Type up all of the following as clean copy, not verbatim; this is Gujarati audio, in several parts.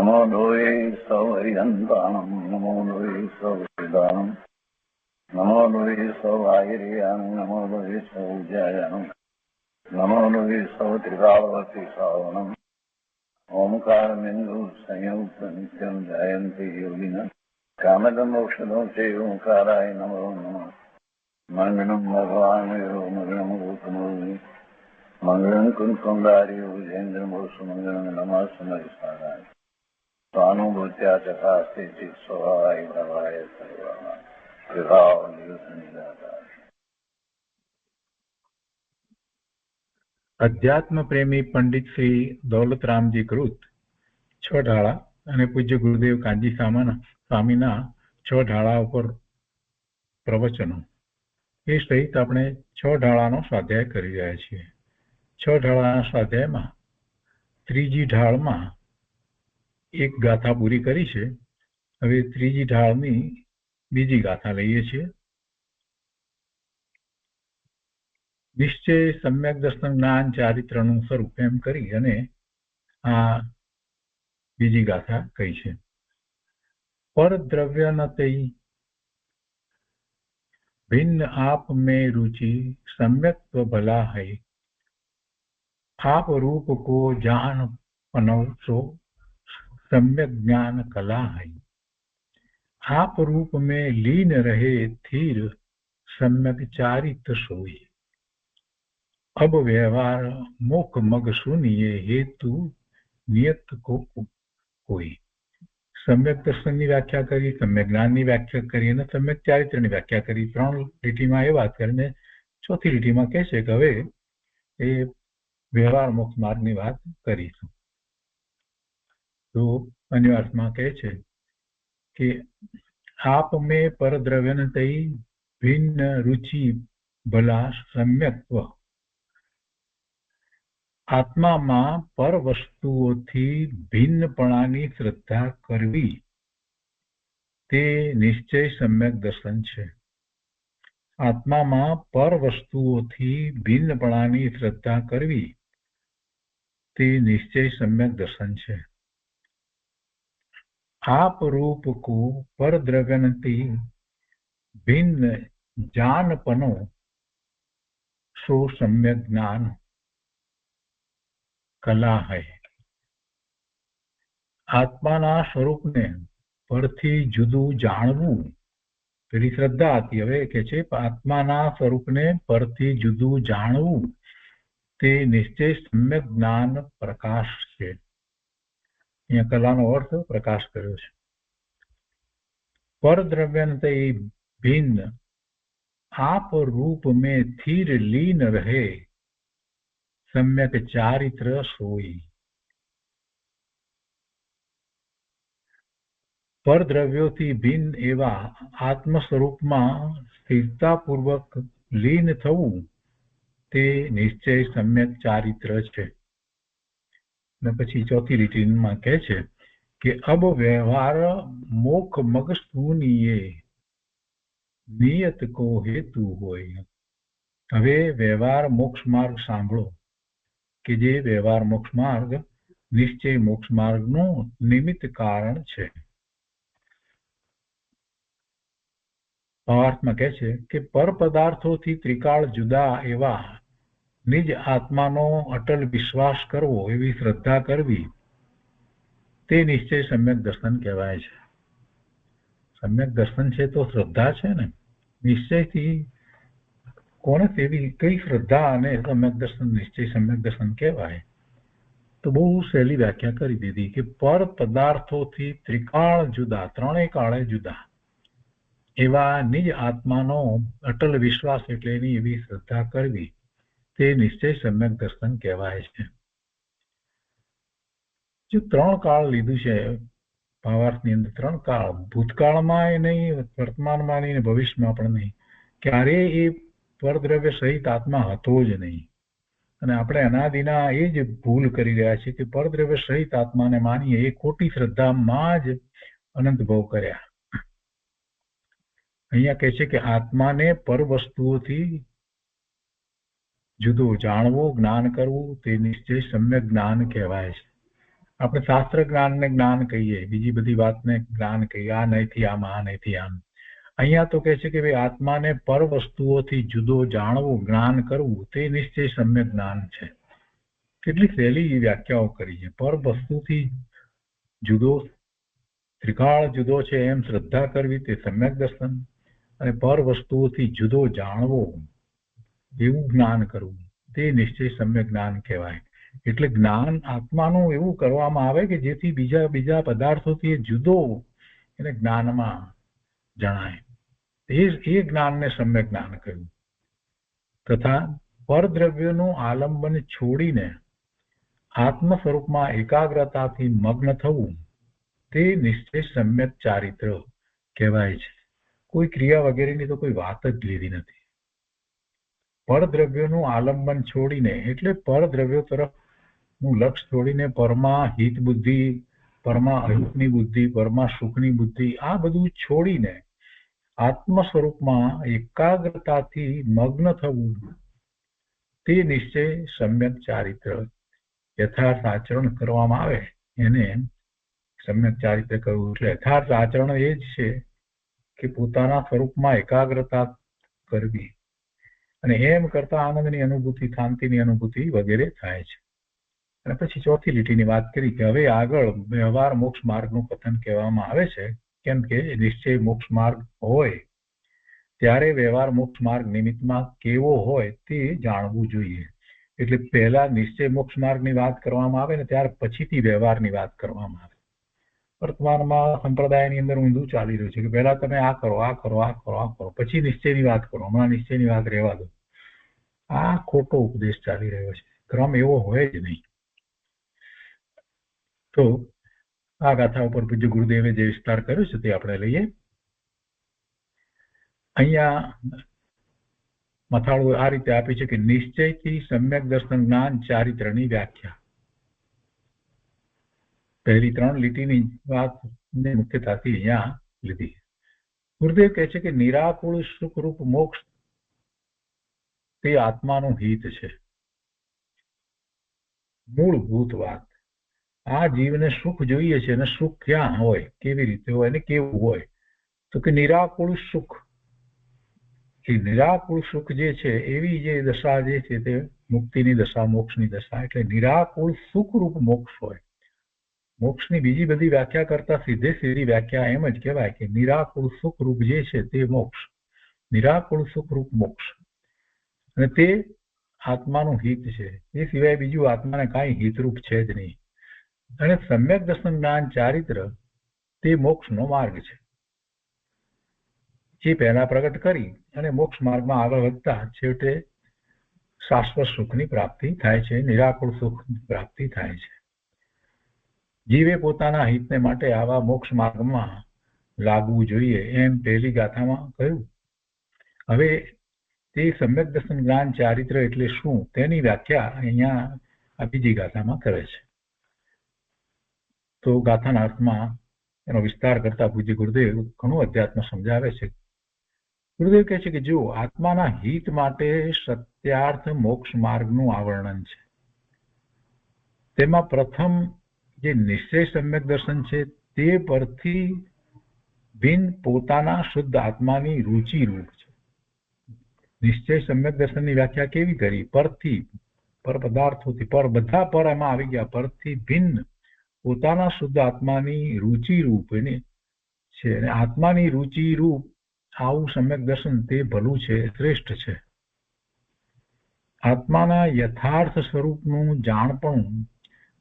નમો લોહે સૌહરિહંતાણમ નમો લોહે સૌવેદાણમ નમો લોહે સૌઆયર્યાણમ નમો લોહે સૌજ્યાયાણમ નમો લોહે સૌત્રિકાળવતી શ્રાવણમ ઓમકારમિંદુ સંયુક્ત નિત્યમ જયંતિ યોગિના કામદમ મોક્ષદો છે ઓંકારાય નમો નમઃ મંગલમ ભગવાન મંગલમ ગૌતમોર્મિ મંગલમ કુંકુંડાર્ય વિજેન્દ્રમોષ મંગલમ નમઃ સમયસારાય સ્વાનુભૂત્યા ચકાસ્તે ચિત સ્વભાવાય ભવાય સર્વમાં વિભાવ નિયુત નિરાકાર. અધ્યાત્મ પ્રેમી પંડિત શ્રી દૌલતરામજી કૃત છ ઢાળા અને પૂજ્ય ગુરુદેવ કાંજી સ્વામીના છ ઢાળા ઉપર પ્રવચનો એ સહિત આપણે છ ઢાળાનો સ્વાધ્યાય કરી રહ્યા છીએ. છ ઢાળાના સ્વાધ્યાયમાં ત્રીજી ઢાળમાં એક ગાથા પૂરી કરી છે. હવે ત્રીજી ઢાળની બીજી ગાથા લઈએ છીએ. નિશ્ચય સમ્યક દર્શન જ્ઞાન ચારિત્રનું સ્વરૂપ એમ કરી અને આ બીજી ગાથા કહી છે. પરદ્રવ્ય ન તઈ भिन्न आप में रुचि सम्यक्त्व भला है आप रूप को जान पनव सो सम्यक ज्ञान कला है आप रूप में लीन रहे थीर सम्यक चारित्र सोई अब व्यवहार मुख मग सुनिए हेतु नियत को कोई. સમ્યક દર્શનની વ્યાખ્યા કરી, સમ્યક જ્ઞાનની વ્યાખ્યા કરી અને સમ્યક ચારિત્રની વ્યાખ્યા કરી. ત્રણ લીટીમાં એ વાત કરીને ચોથી લીટીમાં કહે છે કે હવે એ વ્યવહાર મોક્ષ માર્ગની વાત કરીશું. તો અન્ય અર્થમાં કહે છે કે આપ મેં પરદ્રવ્યન તઈ ભિન્ન રુચિ ભલા સમ્યક્ત્વ. આત્મામાં પર વસ્તુઓથી ભિન્નપણાની શ્રદ્ધા કરવી તે નિશ્ચય સમ્યક દર્શન છે. આત્મામાં પર વસ્તુઓથી ભિન્નપણાની શ્રદ્ધા કરવી તે નિશ્ચય સમ્યક દર્શન છે. આપ રૂપ કો પર દ્રવ્યનતી ભિન્ન જાનપનો સો સમ્યક જ્ઞાન કલા હૈ. આત્માના સ્વરૂપને પરથી જુદું જાણવું પેલી શ્રદ્ધા હતી. હવે કે છે આત્માના સ્વરૂપને પરથી જુદું જાણવું તે નિશ્ચય સમ્યક જ્ઞાન પ્રકાશ છે. અહીંયા કલાનો અર્થ પ્રકાશ કર્યો છે. પરદ્રવ્યનતે ભિન્ન आप रूप में थीर लीन रहे सम्यक चारित्र सोई. પરદ્રવ્યોથી ભિન્ન એવા આત્મ સ્વરૂપમાં સ્થિરતાપૂર્વક લીન થવું તે નિશ્ચય સમ્યક ચારિત્ર છે. અને પછી ચોથી લીટીમાં કહે છે કે અબ વ્યવહાર મોખ મગ સુનિએ નિયત કો હેતુ હોય. હવે વ્યવહાર મોક્ષ માર્ગ સાંભળો કે જે વ્યવહાર મોક્ષ માર્ગ નિશ્ચય મોક્ષ માર્ગનું નિમિત્ત કારણ છે. ભાવાર્થમાં કહે છે કે પર પદાર્થોથી ત્રિકાળ જુદા એવા નિજ આત્માનો અટલ વિશ્વાસ કરવો, એવી શ્રદ્ધા કરવી તે નિશ્ચય સમ્યક દર્શન કહેવાય છે. સમ્યક દર્શન છે તો શ્રદ્ધા છે ને. નિશ્ચયથી કોને તેવી કઈ શ્રદ્ધા અને સમ્યક દર્શન નિશ્ચય સમ્યક દર્શન કહેવાય? તો બહુ સહેલી વ્યાખ્યા કરી દીધી કે પર પદાર્થોથી ત્રિકાળ જુદા, ત્રણેય કાળે જુદા એવા નિજ આત્માનો અટલ વિશ્વાસ એટલે એની એવી શ્રદ્ધા કરવી તે નિશ્ચય સમ્યક દર્શન કહેવાય છે. જો ત્રણ કાળ લીધું છે ભાવાર્થની અંદર, ત્રણ કાળ, ભૂતકાળમાં નહીં, વર્તમાનમાં નહીં, ભવિષ્યમાં પણ નહીં. ક્યારેય એ પરદ્રવ્ય સહિત આત્મા હતો જ નહીં. અને આપણે અનાદિના એ જ ભૂલ કરી રહ્યા છીએ કે પરદ્રવ્ય સહિત આત્માને માનીએ એ ખોટી શ્રદ્ધામાં જ અનંત ભવ કર્યા. અહીંયા કહે છે કે આત્માને પર વસ્તુઓથી જુદો જાણવો, જ્ઞાન કરવું તે નિશ્ચય સમ્યક જ્ઞાન કહેવાય છે. આપણે શાસ્ત્ર જ્ઞાનને જ્ઞાન કહીએ, બીજી બધી વાતને જ્ઞાન કહીએ, આ નહીંથી આમ, આ નહીંથી આમ. અહીંયા તો કહે છે કે ભાઈ આત્માને પર વસ્તુઓથી જુદો જાણવું, જ્ઞાન કરવું, તે નિશ્ચય સમ્યક જ્ઞાન છે. કેટલી સહેલી વ્યાખ્યાઓ કરી છે. પર વસ્તુથી જુદો, ત્રિકાળ જુદો છે એમ શ્રદ્ધા કરવી તે સમ્યક દર્શન, અને પર વસ્તુઓથી જુદો જાણવો એવું જ્ઞાન કરવું તે નિશ્ચય સમ્યક જ્ઞાન કહેવાય. એટલે જ્ઞાન આત્માનું એવું કરવામાં આવે કે જેથી બીજા પદાર્થોથી જુદો એને જ્ઞાનમાં જણાય. એ જ્ઞાનને સમ્યક જ્ઞાન કહ્યું. તથા પરદ્રવ્યનું આલંબન છોડીને આત્મ સ્વરૂપમાં એકાગ્રતાથી મગ્ન થવું તે નિશ્ચય સમ્યક ચારિત્ર કહેવાય છે. કોઈ ક્રિયા વગેરેની તો કોઈ વાત જ લીધી નથી. પરદ્રવ્યોનું આલંબન છોડીને એટલે પરદ્રવ્યો તરફનું લક્ષ્ય છોડીને પરમાં હિત બુદ્ધિ, પરમાં અહિતની બુદ્ધિ, પરમાં સુખની બુદ્ધિ, આ બધું છોડીને આત્મ સ્વરૂપમાં એકાગ્રતાથી મગ્ન થવું તે નિશ્ચય સમ્યક ચારિત્ર, યથાર્થ આચરણ કરવામાં આવે એને સમ્યક ચારિત્ર કહ્યું. એટલે યથાર્થ આચરણ એ જ છે કે પોતાના સ્વરૂપમાં એકાગ્રતા કરવી, અને એમ કરતા આનંદની અનુભૂતિ, શાંતિની અનુભૂતિ વગેરે થાય છે. અને પછી ચોથી લીટીની વાત કરી કે હવે આગળ વ્યવહાર મોક્ષ માર્ગનું કથન કહેવામાં આવે છે. કેમ કે નિશ્ચય મોક્ષ માર્ગ હોય ત્યારે વ્યવહાર મોક્ષ માર્ગ નિમિત્તમાં કેવો હોય તે જાણવું જોઈએ. એટલે પહેલા નિશ્ચય મોક્ષ માર્ગની વાત કરવામાં આવે ને ત્યાર પછીથી વ્યવહારની વાત કરવામાં આવે. વર્તમાનમાં સંપ્રદાયની અંદર ઊંધું ચાલી રહ્યું છે કે પહેલા તમે આ કરો, આ કરો, આ કરો, આ કરો, પછી નિશ્ચયની વાત કરો. હમણાં નિશ્ચયની વાત રહેવા દો. આ ખોટો ઉપદેશ ચાલી રહ્યો છે. ક્રમ એવો હોય જ નહીં. તો આ ગાથા ઉપર પૂજ્ય ગુરુદેવે જે વિસ્તાર કર્યો છે તે આપણે લઈએ. અહીંયા મથાળું આ રીતે આપી છે કે નિશ્ચયથી સમ્યક દર્શન જ્ઞાન ચારિત્રની વ્યાખ્યા. પહેલી 3 લીટીની વાતને મુખ્યતાથી અહીંયા લીધી. ગુરુદેવ કહે છે કે નિરાકુળ સુખરૂપ મોક્ષ તે આત્માનું હિત છે. મૂળભૂત વાત. આ જીવને સુખ જોઈએ છે, અને સુખ ક્યાં હોય, કેવી રીતે હોય અને કેવું હોય, તો કે નિરાકુળ સુખ. એ નિરાકુળ સુખ જે છે એવી જે દશા જે છે તે મુક્તિની દશા, મોક્ષની દશા. એટલે નિરાકુળ સુખરૂપ મોક્ષ હોય. મોક્ષની બીજી બધી વ્યાખ્યા કરતા સીધી વ્યાખ્યા એમ જ કહેવાય કે નિરાકુળ સુખરૂપ જે છે તે મોક્ષ, નિરાકુળ સુખરૂપ મોક્ષ. અને તે આત્માનું હિત છે. એ સિવાય બીજું આત્માને કાંઈ હિતરૂપ છે જ નહીં. અને સમ્યક દર્શન જ્ઞાન ચારિત્ર તે મોક્ષનો માર્ગ છે. એ પહેલા પ્રગટ કરી અને મોક્ષ માર્ગમાં આગળ વધતા છેવટે શાશ્વત સુખની પ્રાપ્તિ થાય છે, નિરાકુળ સુખની પ્રાપ્તિ થાય છે. જીવે પોતાના હિતને માટે આવા મોક્ષ માર્ગમાં લાગવું જોઈએ એમ પહેલી ગાથામાં કહ્યું. હવે તે સમ્યક દર્શન જ્ઞાન ચારિત્ર એટલે શું તેની વ્યાખ્યા અહીંયા આ બીજી ગાથામાં કરે છે. તો ગાથાના અર્થમાં એનો વિસ્તાર કરતા પૂજ્ય ગુરુદેવ ઘણું અધ્યાત્મ સમજાવે છે. ગુરુદેવ કહે છે કે જો આત્માના હિત માટે સત્યાર્થ મોક્ષ માર્ગનું આવર્ણન છે. તેમાં પ્રથમ જે નિશ્ચય સમ્યક દર્શન છે તે પરથી ભિન્ન પોતાના શુદ્ધ આત્માની રુચિ રૂપ છે. નિશ્ચય સમ્યક દર્શનની વ્યાખ્યા કેવી કરી? પરથી, પર પદાર્થોથી, પર બધા પર એમાં આવી ગયા. પરથી ભિન્ન પોતાના શુદ્ધ આત્માની રુચિ રૂપ એને છે. અને આત્માની રુચિ રૂપ આવું સમ્યક દર્શન તે ભલું છે, શ્રેષ્ઠ છે. આત્માના યથાર્થ સ્વરૂપનું જાણપણું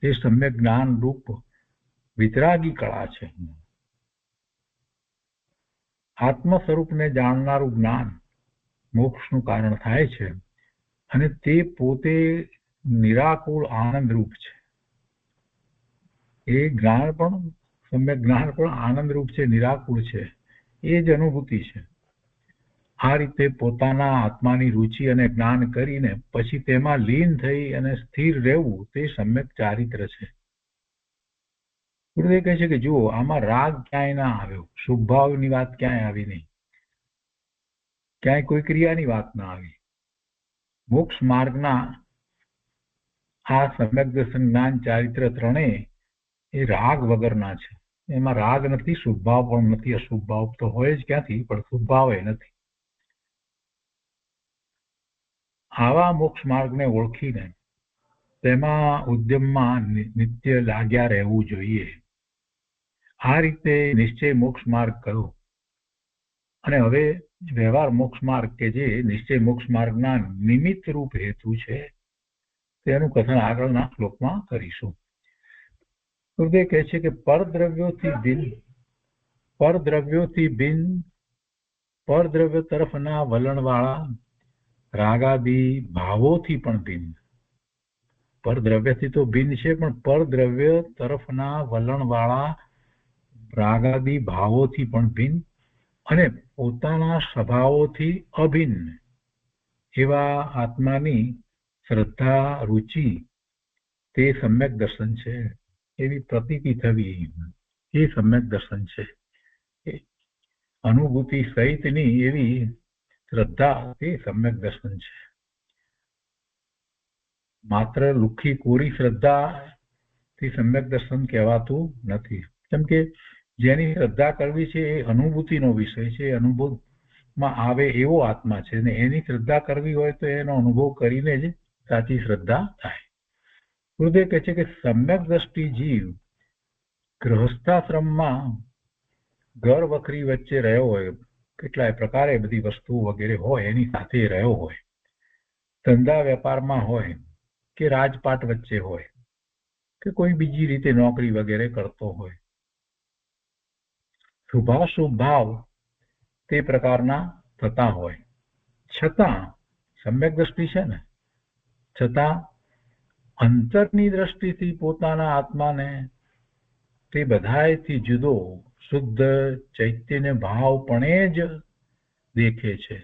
તે સમ્યક જ્ઞાન રૂપ વિતરાગી કળા છે. આત્મ સ્વરૂપને જાણનારું જ્ઞાન મોક્ષનું કારણ થાય છે, અને તે પોતે નિરાકુળ આનંદ રૂપ છે. એ જ્ઞાન પણ, સમ્યક જ્ઞાન પણ આનંદ રૂપ છે, નિરાકુળ છે. એ જ અનુભૂતિ છે. આ રીતે પોતાના આત્માની રુચિ અને જ્ઞાન કરીને પછી તેમાં લીન થઈ અને સ્થિર રહેવું તે સમ્યક ચારિત્ર છે. ગુરુદેવ કહે છે કે જુઓ, આમાં રાગ ક્યાંય ના આવ્યો, શુભભાવની વાત ક્યાંય આવી નહીં, ક્યાંય કોઈ ક્રિયાની વાત ના આવી. મોક્ષ માર્ગના આ સમ્યક દર્શન જ્ઞાન ચારિત્ર ત્રણેય એ રાગ વગરના છે. એમાં રાગ નથી, શુભભાવ પણ નથી, અશુભ ભાવ તો હોય જ ક્યાંથી, પણ શુભ ભાવ એ નથી. આવા મોક્ષ માર્ગને ઓળખીને તેમાં ઉદ્યમમાં નિત્ય લાગ્યા રહેવું જોઈએ. આ રીતે નિશ્ચય મોક્ષ માર્ગ કયો. અને હવે વ્યવહાર મોક્ષ માર્ગ કે જે નિશ્ચય મોક્ષ માર્ગના નિમિત્ત રૂપ હેતુ છે તેનું કથન આગળના શ્લોકમાં કરીશું. ગુરુદેવ કહે છે કે પરદ્રવ્યોથી ભિન્ન પરદ્રવ્ય તરફના વલણવાળા રાગાદી ભાવોથી પણ ભિન્ન. પરદ્રવ્યથી તો ભિન્ન છે, પણ પરદ્રવ્ય તરફના વલણવાળા રાગાદી ભાવોથી પણ ભિન્ન અને પોતાના સ્વભાવોથી અભિન્ન એવા આત્માની શ્રદ્ધા રુચિ તે સમ્યક દર્શન છે. એવી પ્રતીતિ થવી એ સમ્યક દર્શન છે. અનુભૂતિ સહિતની એવી શ્રદ્ધા તે સમ્યક દર્શન છે. માત્ર લુખી કોરી શ્રદ્ધા તે સમ્યક દર્શન કહેવાતું નથી. કેમ કે જેની શ્રદ્ધા કરવી છે એ અનુભૂતિનો વિષય છે, અનુભવમાં આવે એવો આત્મા છે, ને એની શ્રદ્ધા કરવી હોય તો એનો અનુભવ કરીને જ સાચી શ્રદ્ધા થાય. ગુરુદેવ કહે છે કે સમ્યક દ્રષ્ટિ જીવ ગૃહસ્થાશ્રમમાં ઘર વખરી વચ્ચે રહ્યો હોય, કેટલાય પ્રકારે બધી વસ્તુ વગેરે હોય, એની સાથે રહ્યો હોય, ધંધા વેપારમાં હોય કે રાજપાટ વચ્ચે હોય કે કોઈ બીજી રીતે નોકરી વગેરે કરતો હોય, શુભાશુભ ભાવ તે પ્રકારના થતા હોય, છતાં સમ્યક દ્રષ્ટિ છે ને, છતાં અંતરની દ્રષ્ટિથી પોતાના આત્માને તે બધાયથી જુદો શુદ્ધ ચૈતન્ય ભાવપણે જ દેખે છે.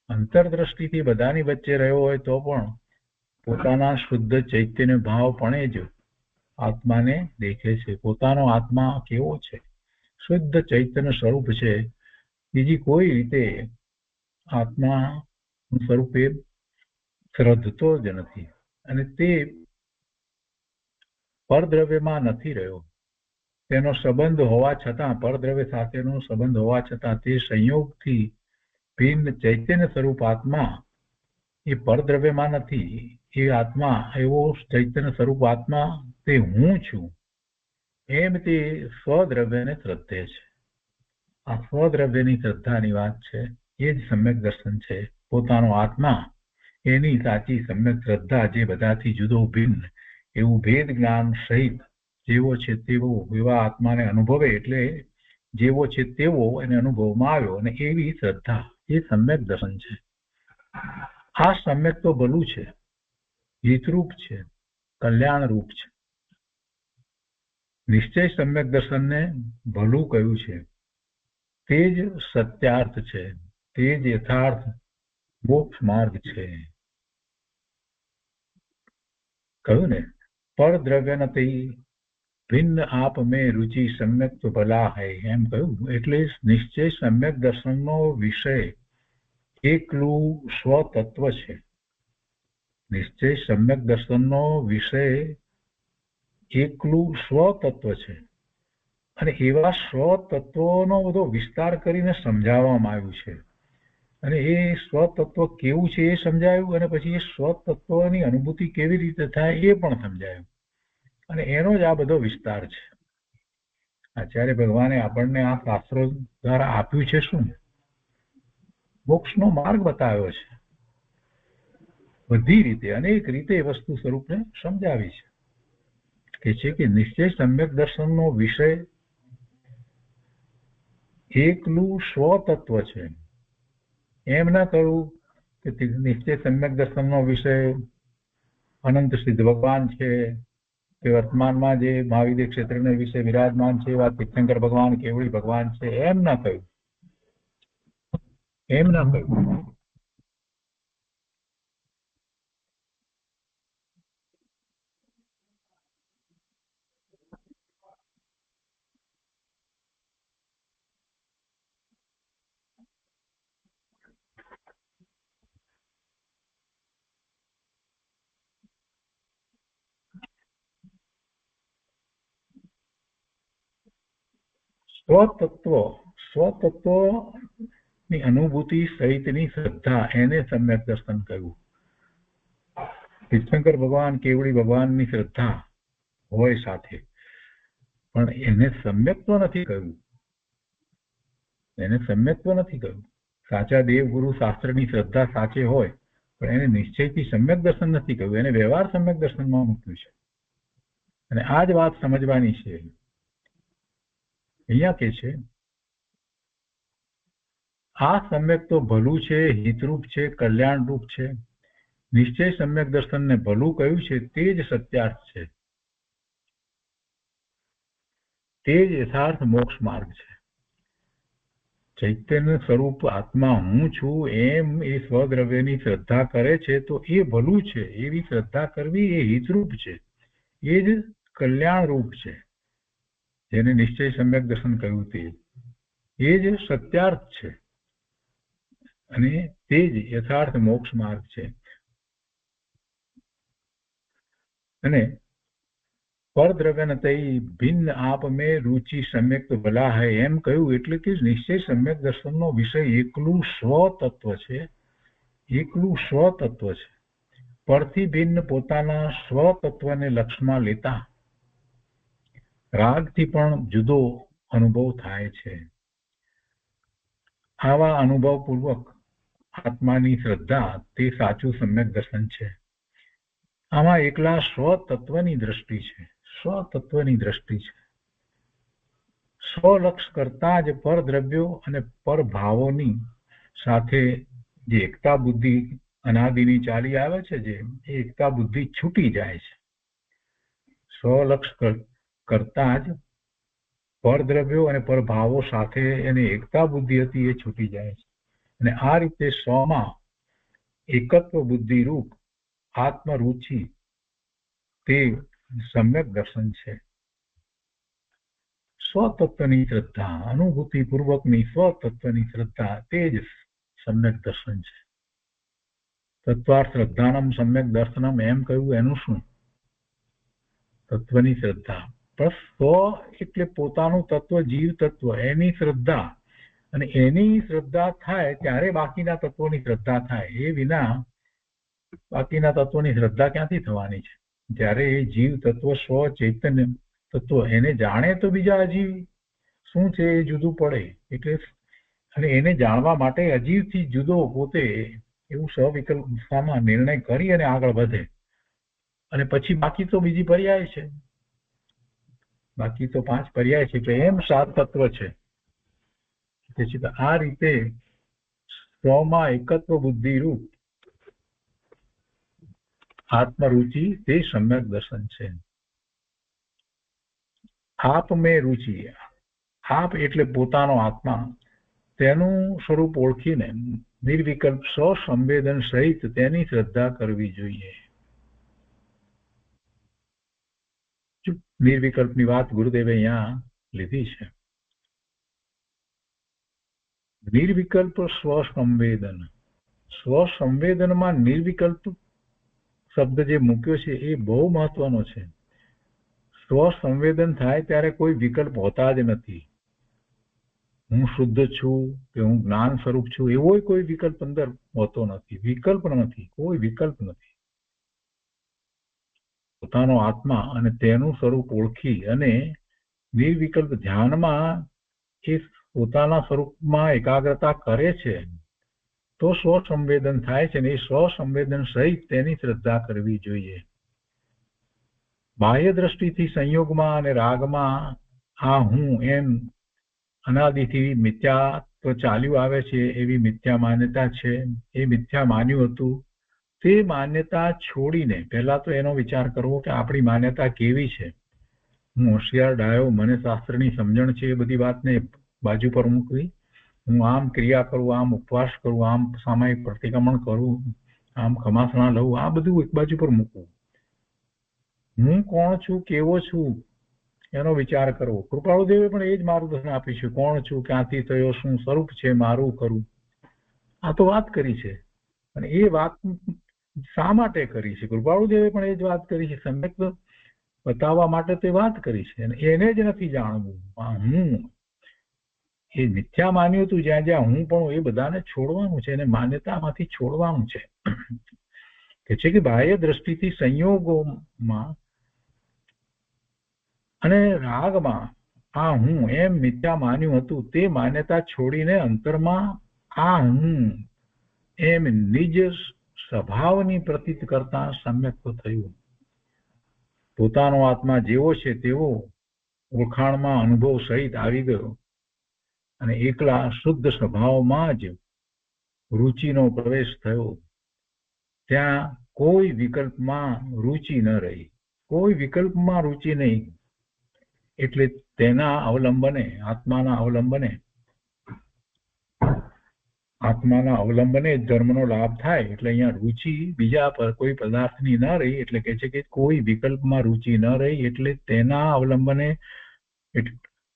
અંતરદ્રષ્ટિથી બધાની વચ્ચે રહ્યો હોય તો પણ પોતાના શુદ્ધ ચૈતન્ય ભાવપણે જ આત્માને દેખે છે. પોતાનો આત્મા કેવો છે? શુદ્ધ ચૈતન્ય સ્વરૂપ છે. બીજી કોઈ રીતે આત્મા સ્વરૂપે શ્રદ્ધતો જ નથી, અને તે પરદ્રવ્યમાં નથી રહ્યો. તેનો સંબંધ હોવા છતાં, પરદ્રવ્ય સાથેનો સંબંધ હોવા છતાં તે સંયોગથી ભિન્ન ચૈતન્ય સ્વરૂપ આત્મા એ પરદ્રવ્યમાં નથી. એ આત્મા એવો ચૈતન્ય સ્વરૂપ આત્મા તે હું છું એમ તે સ્વદ્રવ્યને શ્રદ્ધે છે. આ સ્વદ્રવ્યની શ્રદ્ધાની વાત છે. એ જ સમ્યક દર્શન છે. પોતાનો આત્મા એની સાચી સમ્યક શ્રદ્ધા, જે બધાથી જુદો ભિન્ન એવું ભેદ જ્ઞાન સહિત જેવો છે તેવો એવા આત્માને અનુભવે, એટલે જેવો છે તેવો એને અનુભવમાં આવ્યો, અને એવી શ્રદ્ધા એ સમ્યક દર્શન છે. આ સમ્યક તો ભલું છે, હિતરૂપ છે, કલ્યાણરૂપ છે. નિશ્ચય સમ્યક દર્શનને ભલું કહ્યું છે. તે જ સત્યાર્થ છે, તે જ યથાર્થ મોક્ષ માર્ગ છે. કહ્યું ને, પરદ્રવ્ય નથી ભિન્ન આપ મેં રુચિ સમ્યક તો ભલા હૈ, એમ કહ્યું. એટલે નિશ્ચય સમ્યક દર્શનનો વિષય એકલું સ્વતત્વ છે. નિશ્ચય સમ્યક દર્શનનો વિષય એકલું સ્વતત્વ છે. અને એવા સ્વતત્વનો બધો વિસ્તાર કરીને સમજાવવામાં આવ્યું છે. અને એ સ્વતત્વ કેવું છે એ સમજાયું, અને પછી એ સ્વતત્વની અનુભૂતિ કેવી રીતે થાય એ પણ સમજાયું. અને એનો જ આ બધો વિસ્તાર છે. આચાર્ય ભગવાને આપણને આ શાસ્ત્રો દ્વારા આપ્યું છે શું? મોક્ષનો માર્ગ બતાવ્યો છે. બધી રીતે, અનેક રીતે વસ્તુ સ્વરૂપને સમજાવી છે. કે નિશ્ચય સમ્યક દર્શનનો વિષય એકલું સ્વતત્વ છે. એમ ના કરવું કે નિશ્ચય સમ્યક દર્શનનો વિષય અનંત સિદ્ધ ભગવાન છે, કે વર્તમાનમાં જે મહાવિદ્ય ક્ષેત્રના વિશે વિરાજમાન છે એવા તીર્થંકર ભગવાન, કેવળી ભગવાન છે, એમ ના કહ્યું. એમ ના કહ્યું. સ્વતત્વની અનુભૂતિ સહિતની શ્રદ્ધા એને સમ્યક દર્શન કહ્યું. તીર્થંકર ભગવાન કેવડી ભગવાનની શ્રદ્ધા હોય સાથે, પણ એને સમ્યક્ત્વ નથી કહ્યું. એને સમ્યક્ત્વ નથી કહ્યું. સાચા દેવગુરુ શાસ્ત્રની શ્રદ્ધા સાચે હોય, પણ એને નિશ્ચયથી સમ્યક દર્શન નથી કહ્યું. એને વ્યવહાર સમ્યક દર્શનમાં મૂક્યું છે. અને આ જ વાત સમજવાની છે. અહીંયા કે છે આ સમ્યક તો ભલું છે, હિતરૂપ છે, કલ્યાણરૂપ છે. નિશ્ચય સમ્યક દર્શનને ભલું કહ્યું છે તે જ સત્યાર્થ છે, તે જ યથાર્થ મોક્ષ માર્ગ છે. ચૈતન્ય સ્વરૂપ આત્મા હું છું એમ એ સ્વદ્રવ્યની શ્રદ્ધા કરે છે તો એ ભલું છે. એવી શ્રદ્ધા કરવી એ હિતરૂપ છે, એ જ કલ્યાણરૂપ છે. જેને નિશ્ચય સમ્યક દર્શન કહ્યું તે એ જ સત્યાર્થ છે અને તે જ યથાર્થ મોક્ષ માર્ગ છે. અને પરદ્રવ્યનતૈ ભિન્ન આપ મેં રુચિ સમ્યક ભલા હૈ એમ કહ્યું એટલે કે નિશ્ચય સમ્યક દર્શનનો વિષય એકલું સ્વતત્વ છે. એકલું સ્વતત્વ છે. પરથી ભિન્ન પોતાના સ્વતત્વને લક્ષમાં લેતા રાગથી પણ જુદો અનુભવ થાય છે. આવા અનુભવપૂર્વક આત્માની શ્રદ્ધા તે સાચું સમ્યક દર્શન છે. આમાં એકલા સ્વતત્વની દ્રષ્ટિ છે. સ્વતત્વની દ્રષ્ટિ છે. સ્વલક્ષ કરતા જ પરદ્રવ્યો અને પરભાવોની સાથે જે એકતા બુદ્ધિ અનાદિની ચાલી આવે છે, જે એકતા બુદ્ધિ છૂટી જાય છે. સ્વલક્ષ કરતા જ પરદ્રવ્યો અને પરભાવો સાથે એની એકતા બુદ્ધિ હતી એ છૂટી જાય છે. અને આ રીતે સ્વમાં એકત્વ બુદ્ધિ રૂપ આત્મરુચિ તે સમ્યક દર્શન છે. સ્વતત્વની શ્રદ્ધા, અનુભૂતિ પૂર્વકની સ્વતત્વની શ્રદ્ધા તે જ સમ્યક દર્શન છે. તત્વાર્થ શ્રદ્ધાનમ સમ્યક દર્શનમ એમ કહ્યું એનું શું? તત્વની શ્રદ્ધા પ્લસ સ્વ એટલે પોતાનું તત્વ, જીવ તત્વ, એની શ્રદ્ધા. અને એની શ્રદ્ધા થાય ત્યારે બાકીના તત્વોની શ્રદ્ધા થાય. એ વિના બાકીના તત્વોની શ્રદ્ધા ક્યાંથી થવાની છે? જ્યારે એ જીવ તત્વ, સ્વ ચૈતન્ય તત્વ એને જાણે તો બીજા અજીવ શું છે એ જુદું પડે. એટલે અને એને જાણવા માટે અજીવથી જુદો પોતે એવું સવિકલ્પમાં નિર્ણય કરી અને આગળ વધે. અને પછી બાકી તો બીજી પર્યાય છે. બાકી તો 5 પર્યાય છે કે એમ 7 તત્વ છે. આ રીતે સ્વમાં એકત્વ બુદ્ધિ રૂપ આત્મરુચિ તે સમ્યક દર્શન છે. આપ મેં રુચિ, આપ એટલે પોતાનો આત્મા, તેનું સ્વરૂપ ઓળખીને નિર્વિકલ્પ સ્વસંવેદન સહિત તેની શ્રદ્ધા કરવી જોઈએ. નિર્વિકલ્પની વાત ગુરુદેવે અહીંયા લીધી છે. નિર્વિકલ્પ સ્વસંવેદન, સ્વસંવેદનમાં નિર્વિકલ્પ શબ્દ જે મૂક્યો છે એ બહુ મહત્વનો છે. સ્વસંવેદન થાય ત્યારે કોઈ વિકલ્પ હોતા જ નથી. હું શુદ્ધ છું કે હું જ્ઞાન સ્વરૂપ છું એવો કોઈ વિકલ્પ અંદર હોતો નથી. વિકલ્પ નથી, કોઈ વિકલ્પ નથી. પોતાનો આત્મા અને તેનું સ્વરૂપ ઓળખી અને નિર્વિકલ્પ ધ્યાનમાં એ પોતાના સ્વરૂપમાં એકાગ્રતા કરે છે તો સ્વસંવેદન થાય છે. ને એ સ્વસંવેદન સહિત તેની શ્રદ્ધા કરવી જોઈએ. બાહ્ય દ્રષ્ટિથી સંયોગમાં અને રાગમાં આ હું એમ અનાદિથી મિથ્યાત્વ ચાલ્યું આવે છે એવી મિથ્યા માન્યતા છે. એ મિથ્યા માન્યું હતું તે માન્યતા છોડીને પહેલા તો એનો વિચાર કરવો કે આપણી માન્યતા કેવી છે. હું હોશિયાર ડાયો, મને શાસ્ત્રની સમજણ છે, એ બધી વાતને બાજુ પર મૂકવી. હું આમ ક્રિયા કરું, આમ ઉપવાસ કરું, આમ સામાયિક પ્રતિક્રમણ કરું, આમ ખમાસણા લઉં, આ બધું એક બાજુ પર મૂકવું. હું કોણ છું, કેવો છું એનો વિચાર કરવો. કૃપાળુદેવે પણ એ જ માર્ગદર્શન આપ્યું છે. કોણ છું, ક્યાંથી થયો, શું સ્વરૂપ છે મારું કરું. આ તો વાત કરી છે. અને એ વાત શા માટે કરી છે? કૃપાળુદેવે પણ એ જ વાત કરી છે. સમ્યક બતાવવા માટે તે વાત કરી છે. અને એને જ નથી જાણવું. હું એ મિથ્યા માન્યું હતું જ્યાં જ્યાં હું પણ એ બધાને છોડવાનું છે અને માન્યતામાંથી છોડવાનું છે. કે છે કે બાહ્ય દ્રષ્ટિથી સંયોગોમાં અને રાગમાં આ હું એમ મિથ્યા માન્યું હતું તે માન્યતા છોડીને અંતરમાં આ હું એમ નિજ સ્વભાવની પ્રતીત કરતા સમ્યક્ત થયું. પોતાનો આત્મા જેવો છે તેવો ઓળખાણમાં અનુભવ સહિત આવી ગયો અને એકલા શુદ્ધ સ્વભાવમાં જ રુચિનો પ્રવેશ થયો. ત્યાં કોઈ વિકલ્પમાં રુચિ ન રહી, કોઈ વિકલ્પમાં રુચિ નહીં. એટલે તેના અવલંબને આત્માના અવલંબને ધર્મનો લાભ થાય. એટલે અહીંયા રુચિ બીજા પર કોઈ પદાર્થની ન રહી. એટલે કે છે કે કોઈ વિકલ્પમાં રુચિ ન રહી એટલે તેના અવલંબને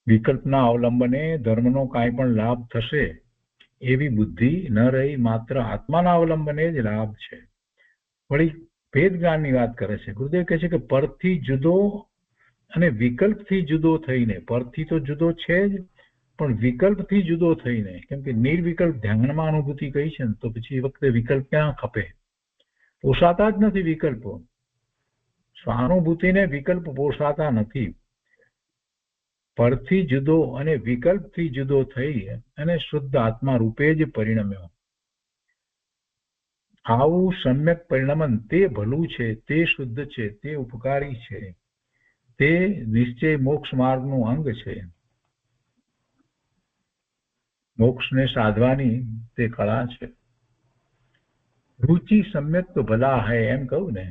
વિકલ્પના અવલંબને ધર્મનો કાંઈ પણ લાભ થશે એવી બુદ્ધિ ન રહી. માત્ર આત્માના અવલંબને જ લાભ છે. વળી ભેદ જ્ઞાનની વાત કરે છે. ગુરુદેવ કહે છે કે પરથી જુદો અને વિકલ્પથી જુદો થઈને, પરથી તો જુદો છે જ પણ વિકલ્પથી જુદો થઈને, કેમ કે નિર્વિકલ્પ ધ્યાનમાં અનુભૂતિ કહી છે ને, તો પછી એ વખતે વિકલ્પ ક્યાં ખપે? પોસાતા જ નથી વિકલ્પો. સ્વાનુભૂતિને વિકલ્પ પોસાતા નથી. પરથી જુદો અને વિકલ્પથી જુદો થઈ અને શુદ્ધ આત્મા રૂપે જ પરિણમ્યો. આવું સમ્યક પરિણમન તે ભલું છે, તે શુદ્ધ છે, તે ઉપકારી છે, તે નિશ્ચય મોક્ષ માર્ગનું અંગ છે. મોક્ષને સાધવાની તે કળા છે. રુચિ સમ્યક તો ભલા હૈ એમ કહ્યું ને,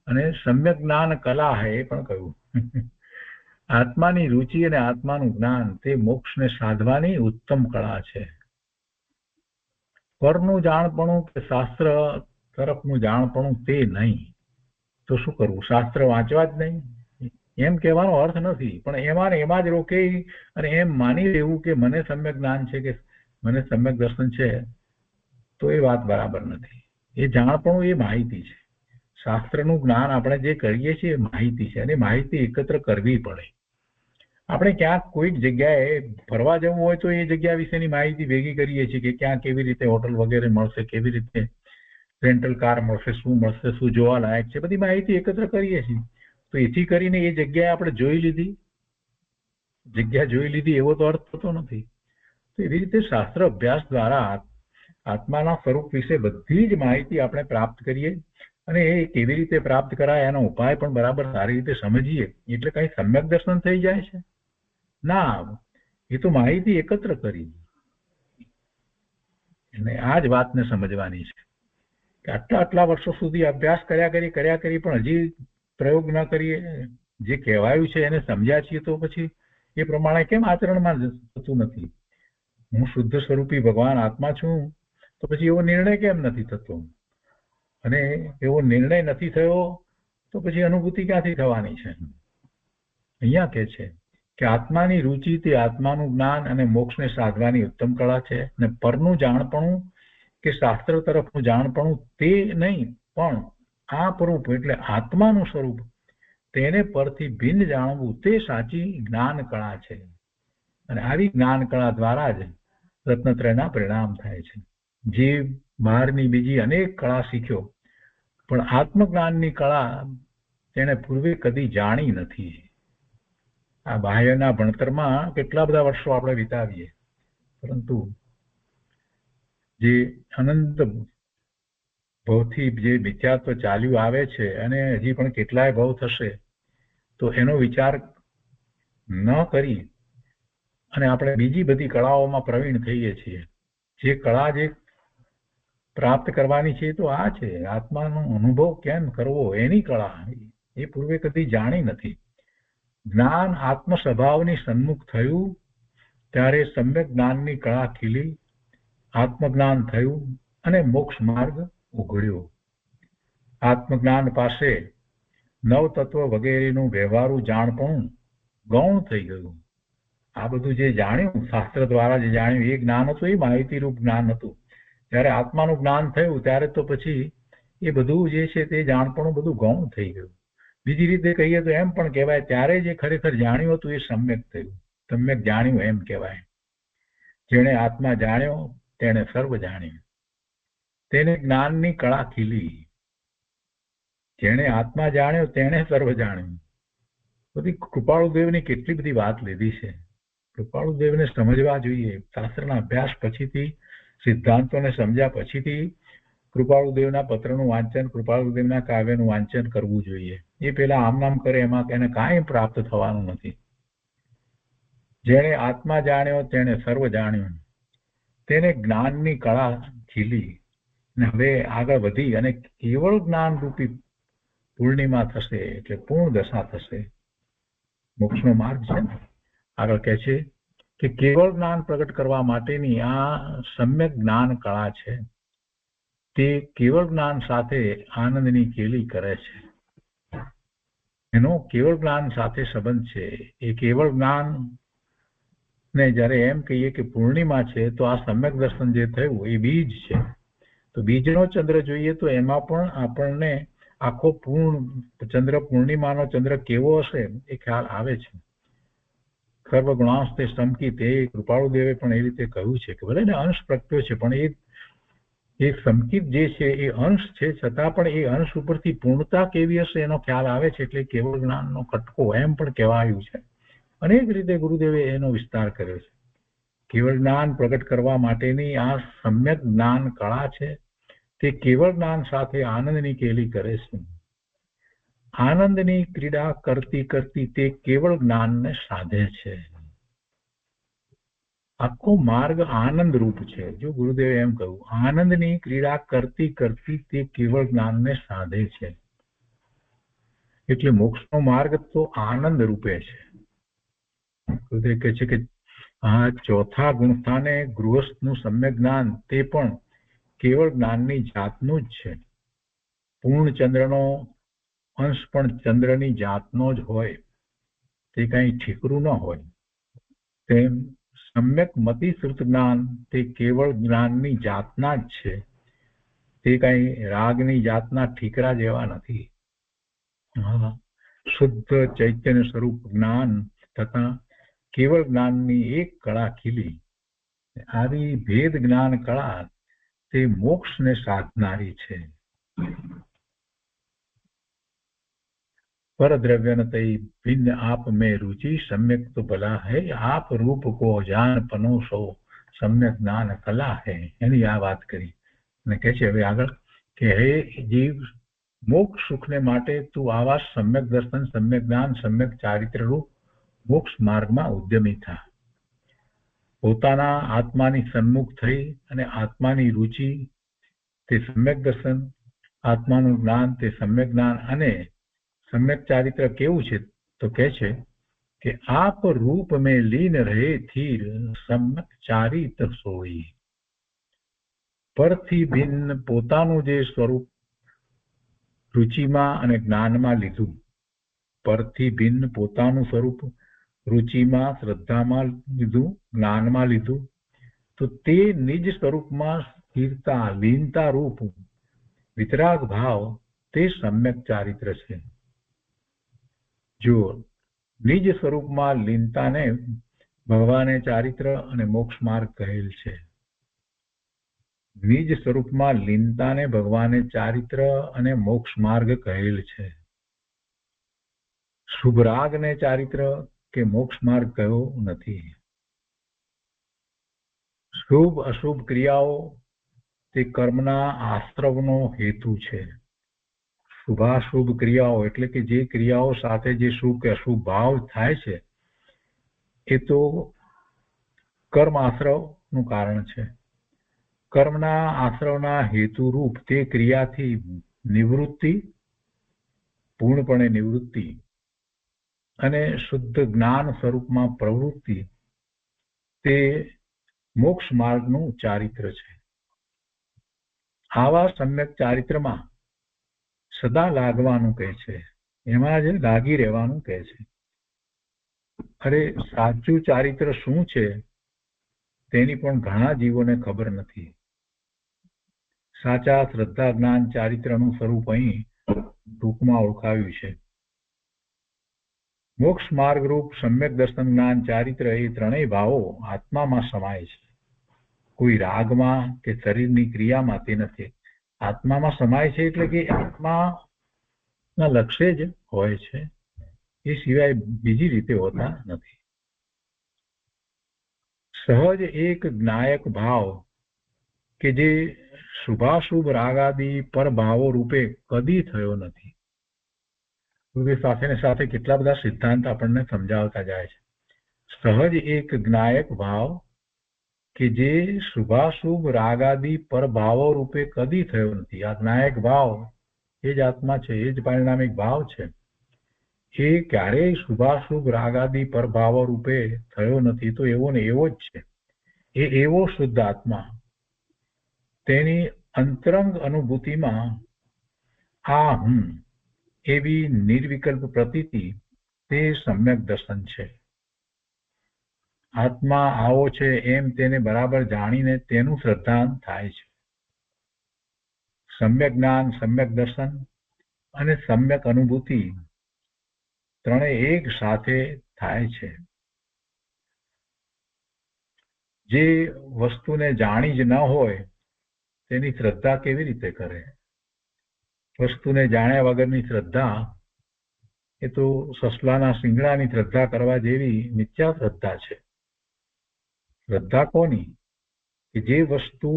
અને સમ્યક જ્ઞાન કલા હૈ એ પણ કહ્યું. આત્માની રુચિ અને આત્માનું જ્ઞાન તે મોક્ષને સાધવાની ઉત્તમ કળા છે. પરનું જાણપણું કે શાસ્ત્ર તરફનું જાણપણું તે નહીં તો શું કરવું? શાસ્ત્ર વાંચવા જ નહીં એમ કહેવાનો અર્થ નથી, પણ એમાં ને એમાં જ રોકાઈ અને એમ માની લેવું કે મને સમ્યક જ્ઞાન છે કે મને સમ્યક દર્શન છે, તો એ વાત બરાબર નથી. એ જાણપણું એ માહિતી છે. શાસ્ત્રનું જ્ઞાન આપણે જે કરીએ છીએ એ માહિતી છે, અને માહિતી એકત્ર કરવી પડે. આપણે ક્યાંક કોઈક જગ્યાએ ફરવા જવું હોય તો એ જગ્યા વિશેની માહિતી ભેગી કરીએ છીએ કે ક્યાં કેવી રીતે હોટલ વગેરે મળશે, કેવી રીતે રેન્ટલ કાર મળશે, શું મળશે, શું જોવા લાયક છે, બધી માહિતી એકત્ર કરીએ છીએ. તો એથી કરીને એ જગ્યાએ આપણે જોઈ લીધી એવો તો અર્થ થતો નથી. તો એવી રીતે શાસ્ત્ર અભ્યાસ દ્વારા આત્માના સ્વરૂપ વિશે બધી જ માહિતી આપણે પ્રાપ્ત કરીએ અને એ કેવી રીતે પ્રાપ્ત કરાય એનો ઉપાય પણ બરાબર સારી રીતે સમજીએ એટલે કઈ સમ્યક દર્શન થઈ જાય છે? ના, એ તો માહિતી એકત્ર કરી. અને આ જ વાતને સમજવાની છે કે આટલા વર્ષો સુધી અભ્યાસ કર્યા કરી પણ હજી પ્રયોગ ન કરીએ, જે કહેવાયું છે એને સમજ્યા છીએ તો પછી એ પ્રમાણે કેમ આચરણમાં થતું નથી? હું શુદ્ધ સ્વરૂપી ભગવાન આત્મા છું તો પછી એવો નિર્ણય કેમ નથી થતો? અને એવો નિર્ણય નથી થયો તો પછી અનુભૂતિ ક્યાંથી થવાની છે? અહીંયા કે છે કે આત્માની રુચિ તે આત્માનું જ્ઞાન અને મોક્ષને સાધવાની ઉત્તમ કળા છે. અને પરનું જાણપણું કે શાસ્ત્ર તરફનું જાણપણું તે નહીં, પણ આ સ્વરૂપ એટલે આત્માનું સ્વરૂપ તેને પરથી ભિન્ન જાણવું તે સાચી જ્ઞાન કળા છે. અને આવી જ્ઞાન કળા દ્વારા જ રત્નત્રયના પરિણામ થાય છે. જે બહારની બીજી અનેક કળા શીખ્યો પણ આત્મજ્ઞાનની કળા તેને પૂર્વે કદી જાણી નથી. આ બાહ્યના ભણતરમાં કેટલા બધા વર્ષો આપણે વિતાવીએ, પરંતુ જે અનંત ભવથી જે મિથ્યાત્વ ચાલ્યું આવે છે અને હજી પણ કેટલાય ભવ થશે, તો એનો વિચાર ન કરી અને આપણે બીજી બધી કળાઓમાં પ્રવીણ થઈએ છીએ. જે કળા જે પ્રાપ્ત કરવાની છે તો આ છે, આત્માનો અનુભવ કેમ કરવો એની કળા. એ પૂર્વે કદી જાણી નથી. જ્ઞાન આત્મ સ્વભાવની સન્મુખ થયું ત્યારે સમ્યક જ્ઞાનની કળા ખીલી, આત્મજ્ઞાન થયું અને મોક્ષ માર્ગ ઉઘડ્યો. આત્મજ્ઞાન પાસે નવતત્વ વગેરેનું વ્યવહારુ જાણપણું ગૌણ થઈ ગયું. આ બધું જે જાણ્યું શાસ્ત્ર દ્વારા જે જાણ્યું એ જ્ઞાન હતું, એ માહિતી રૂપ જ્ઞાન હતું. જ્યારે આત્માનું જ્ઞાન થયું ત્યારે તો પછી એ બધું જે છે તે જાણપણું બધું ગૌણ થઈ ગયું. બીજી રીતે કહીએ તો એમ પણ કહેવાય ત્યારે જે ખરેખર જાણ્યું હતું એ સમ્યક થયું, સમ્યક જાણ્યું એમ કહેવાય. જેણે આત્મા જાણ્યો તેણે સર્વ જાણ્યું, તેને જ્ઞાનની કળા ખીલી. જેણે આત્મા જાણ્યો તેણે સર્વ જાણ્યું. બધી કૃપાળુદેવની કેટલી બધી વાત લીધી છે. કૃપાળુદેવને સમજવા જોઈએ. શાસ્ત્રના અભ્યાસ પછીથી, સિદ્ધાંતોને સમજ્યા પછીથી કૃપાળુદેવના પત્રનું વાંચન, કૃપાળુદેવના કાવ્યનું વાંચન કરવું જોઈએ. એ પેલા આમ નામ કરે એમાં એને કાંઈ પ્રાપ્ત થવાનું નથી. જેણે આત્મા જાણ્યો તેણે સર્વ જાણ્યું, તેને જ્ઞાનની કળા ખીલી. અને હવે આગળ વધી અને કેવળ જ્ઞાન રૂપી પૂર્ણિમા થશે, એટલે પૂર્ણ દશા થશે. મોક્ષનો માર્ગ છે. આગળ કહે છે કે કેવળ જ્ઞાન પ્રગટ કરવા માટેની આ સમ્યક જ્ઞાન કળા છે. તે કેવળ જ્ઞાન સાથે આનંદની કેલી કરે છે. એનો કેવળ જ્ઞાન સાથે સંબંધ છે. એ કેવળ જ્ઞાન ને જ્યારે એમ કહીએ કે પૂર્ણિમા છે, તો આ સમ્યક દર્શન જે થયું એ બીજ છે. તો બીજનો ચંદ્ર જોઈએ તો એમાં પણ આપણને આખો ચંદ્ર, પૂર્ણિમાનો ચંદ્ર કેવો હશે એ ખ્યાલ આવે છે. સર્વગુણાંશ તે સમકિત, એ કૃપાળુદેવે પણ એ રીતે કહ્યું છે કે ભલે ને અંશ પ્રગટ્યો છે, પણ એ સમકિત જે છે એ અંશ છે, છતાં પણ એ અંશ ઉપરથી પૂર્ણતા કેવી હશે એનો ખ્યાલ આવે છે. એટલે કેવળ જ્ઞાનનો કટકો એમ પણ કહેવાયું છે. અનેક રીતે ગુરુદેવે એનો વિસ્તાર કર્યો છે. કેવળ જ્ઞાન પ્રગટ કરવા માટેની આ સમ્યક જ્ઞાન કળા છે. તે કેવળ જ્ઞાન સાથે આનંદની કેલી કરે છે. આનંદની ક્રીડા કરતી કરતી તે કેવળ જ્ઞાનને સાધે છે. આખો માર્ગ આનંદ રૂપ છે. જો ગુરુદેવે એમ કહ્યું, આનંદની ક્રીડા કરતી કરતી તે કેવળ જ્ઞાનને સાધે છે. એટલે મોક્ષનો માર્ગ તો આનંદ રૂપે છે. ગુરુદેવ કહે છે કે આ ચોથા ગુણસ્થાને ગૃહસ્થનું સમ્યક જ્ઞાન તે પણ કેવળ જ્ઞાનની જાતનું જ છે. પૂર્ણ ચંદ્રનો અંશ પણ ચંદ્રની જાતનો જ હોય, તે કઈ ઠીકરું ન હોય. તેમ સમ્યક મતિ શ્રુત જ્ઞાન તે કેવળ જ્ઞાનની જાતના જ છે. તે કઈ રાગની જાતના ઠીકરા જેવા નથી. શુદ્ધ ચૈતન્ય સ્વરૂપ જ્ઞાન તથા કેવળ જ્ઞાનની એક કળા ખીલી. આવી ભેદ જ્ઞાન કળા તે મોક્ષને સાધનારી છે. परद्रव्य न तई भिन्न आप में रुचि सम्यक तो भला है, आप रूप को जान पनोसो सम्यक ज्ञान कला है. એની આ વાત કરી અને કહે છે હવે આગળ કે હે જીવ, મોક્ષ સુખને માટે તું આવા સમ્યક દર્શન, સમ્યક જ્ઞાન, સમ્યક ચારિત્ર રૂપ મોક્ષ માર્ગમાં ઉદ્યમી થા. પોતાના આત્માની સન્મુખ થઈ અને આત્માની રુચિ તે સમ્યક દર્શન, આત્માનું જ્ઞાન તે સમ્યક જ્ઞાન અને સમ્યક ચારિત્ર કેવું છે તો કહે છે કે આપ રૂપ में लीन रहे थीर सम्यक ચારિત સોઈ. પરથી ભિન્ન પોતાનું જે સ્વરૂપ રુચિમાં અને જ્ઞાનમાં લીધું, પરથી ભિન્ન પોતાનું સ્વરૂપ રુચિમાં, શ્રદ્ધામાં લીધું, જ્ઞાનમાં લીધું, તો તે નિજ સ્વરૂપમાં સ્થિરતા, લીનતા રૂપ વિતરાગ ભાવ તે સમ્યક ચારિત્ર છે. જો નિજ સ્વરૂપમાં લીનતાને ભગવાને ચારિત્ર અને મોક્ષ માર્ગ કહેલ છે. નિજ સ્વરૂપમાં લીનતાને ભગવાને ચારિત્ર અને મોક્ષ માર્ગ કહેલ છે. શુભ રાગને ચારિત્ર કે મોક્ષ માર્ગ કહ્યો નથી. શુભ અશુભ ક્રિયાઓ તે કર્મના આશ્રવનો હેતુ છે. શુભાશુભ ક્રિયાઓ એટલે કે જે ક્રિયાઓ સાથે જે શુભ કે અશુભ ભાવ થાય છે એ તો કર્મ આશ્રવનું કારણ છે. કર્મના આશ્રવના હેતુરૂપ તે ક્રિયાથી નિવૃત્તિ, પૂર્ણપણે નિવૃત્તિ અને શુદ્ધ જ્ઞાન સ્વરૂપમાં પ્રવૃત્તિ તે મોક્ષ માર્ગનું ચારિત્ર છે. આવા સમ્યક ચારિત્રમાં સદા લાગવાનું કહે છે, એમાં જ લાગી રહેવાનું કહે છે. અરે સાચું ચારિત્ર શું છે તેની પણ ઘણા જીવોને ખબર નથી. સાચા શ્રદ્ધા જ્ઞાન ચારિત્રનું સ્વરૂપ અહીં ટૂંકમાં ઓળખાવ્યું છે. મોક્ષ માર્ગરૂપ સમ્યક દર્શન જ્ઞાન ચારિત્ર એ ત્રણેય ભાવો આત્મામાં સમાય છે. કોઈ રાગમાં કે શરીરની ક્રિયામાં તે નથી. આત્મામાં સમાય છે એટલે કે આત્માના લક્ષ્ય જ હોય છે, એ સિવાય બીજી રીતે હોતા નથી. સહજ એક જ્ઞાયક ભાવ કે જે શુભાશુભ રાગાદી પરભાવો રૂપે કદી થયો નથી. સાથે ને સાથે કેટલા બધા સિદ્ધાંત આપણને સમજાવતા જાય છે. સહજ એક જ્ઞાયક ભાવ કે જે શુભાશુભ રાગાદી પરભાવો રૂપે કદી થયો નથી. આ જ્ઞાયક ભાવ એ જ આત્મા છે, એ જ પરિણામિક ભાવ છે. એ ક્યારેય શુભાશુભ રાગાદી પરભાવો રૂપે થયો નથી, તો એવો ને એવો જ છે. એ એવો શુદ્ધ આત્મા, તેની અંતરંગ અનુભૂતિમાં આ હું એવી નિર્વિકલ્પ પ્રતીતિ તે સમ્યક દર્શન છે. આત્મા આવો છે એમ તેને બરાબર જાણીને તેનું શ્રદ્ધાન થાય છે. સમ્યક જ્ઞાન, સમ્યક દર્શન અને સમ્યક અનુભૂતિ ત્રણેય એક સાથે થાય છે. જે વસ્તુને જાણી જ ન હોય તેની શ્રદ્ધા કેવી રીતે કરે? વસ્તુને જાણ્યા વગરની શ્રદ્ધા એ તો સસલાના શિંગડાની શ્રદ્ધા કરવા જેવી મિથ્યા શ્રદ્ધા છે. શ્રદ્ધા કોની? કે જે વસ્તુ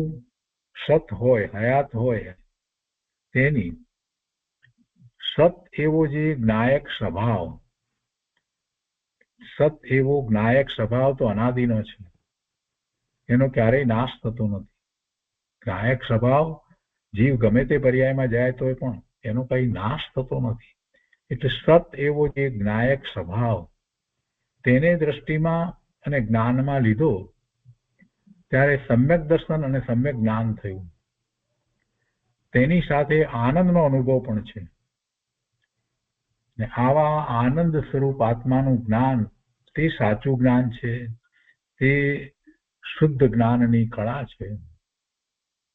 સત હોય, હયાત હોય તેની. સત એવો જે જ્ઞાયક સ્વભાવ, સત એવો જ્ઞાયક સ્વભાવ તો અનાદિનો છે, એનો ક્યારેય નાશ થતો નથી. જ્ઞાયક સ્વભાવ જીવ ગમે તે પર્યાયમાં જાય તો પણ એનો કઈ નાશ થતો નથી. એટલે સત એવો જે જ્ઞાયક સ્વભાવ તેને દ્રષ્ટિમાં અને જ્ઞાનમાં લીધો ત્યારે સમ્યક દર્શન અને સમ્યક જ્ઞાન થયું. તેની સાથે આનંદનો અનુભવ પણ છે. ને આવા આનંદ સ્વરૂપ આત્માનું જ્ઞાન તે સાચું જ્ઞાન છે, તે શુદ્ધ જ્ઞાનની કળા છે,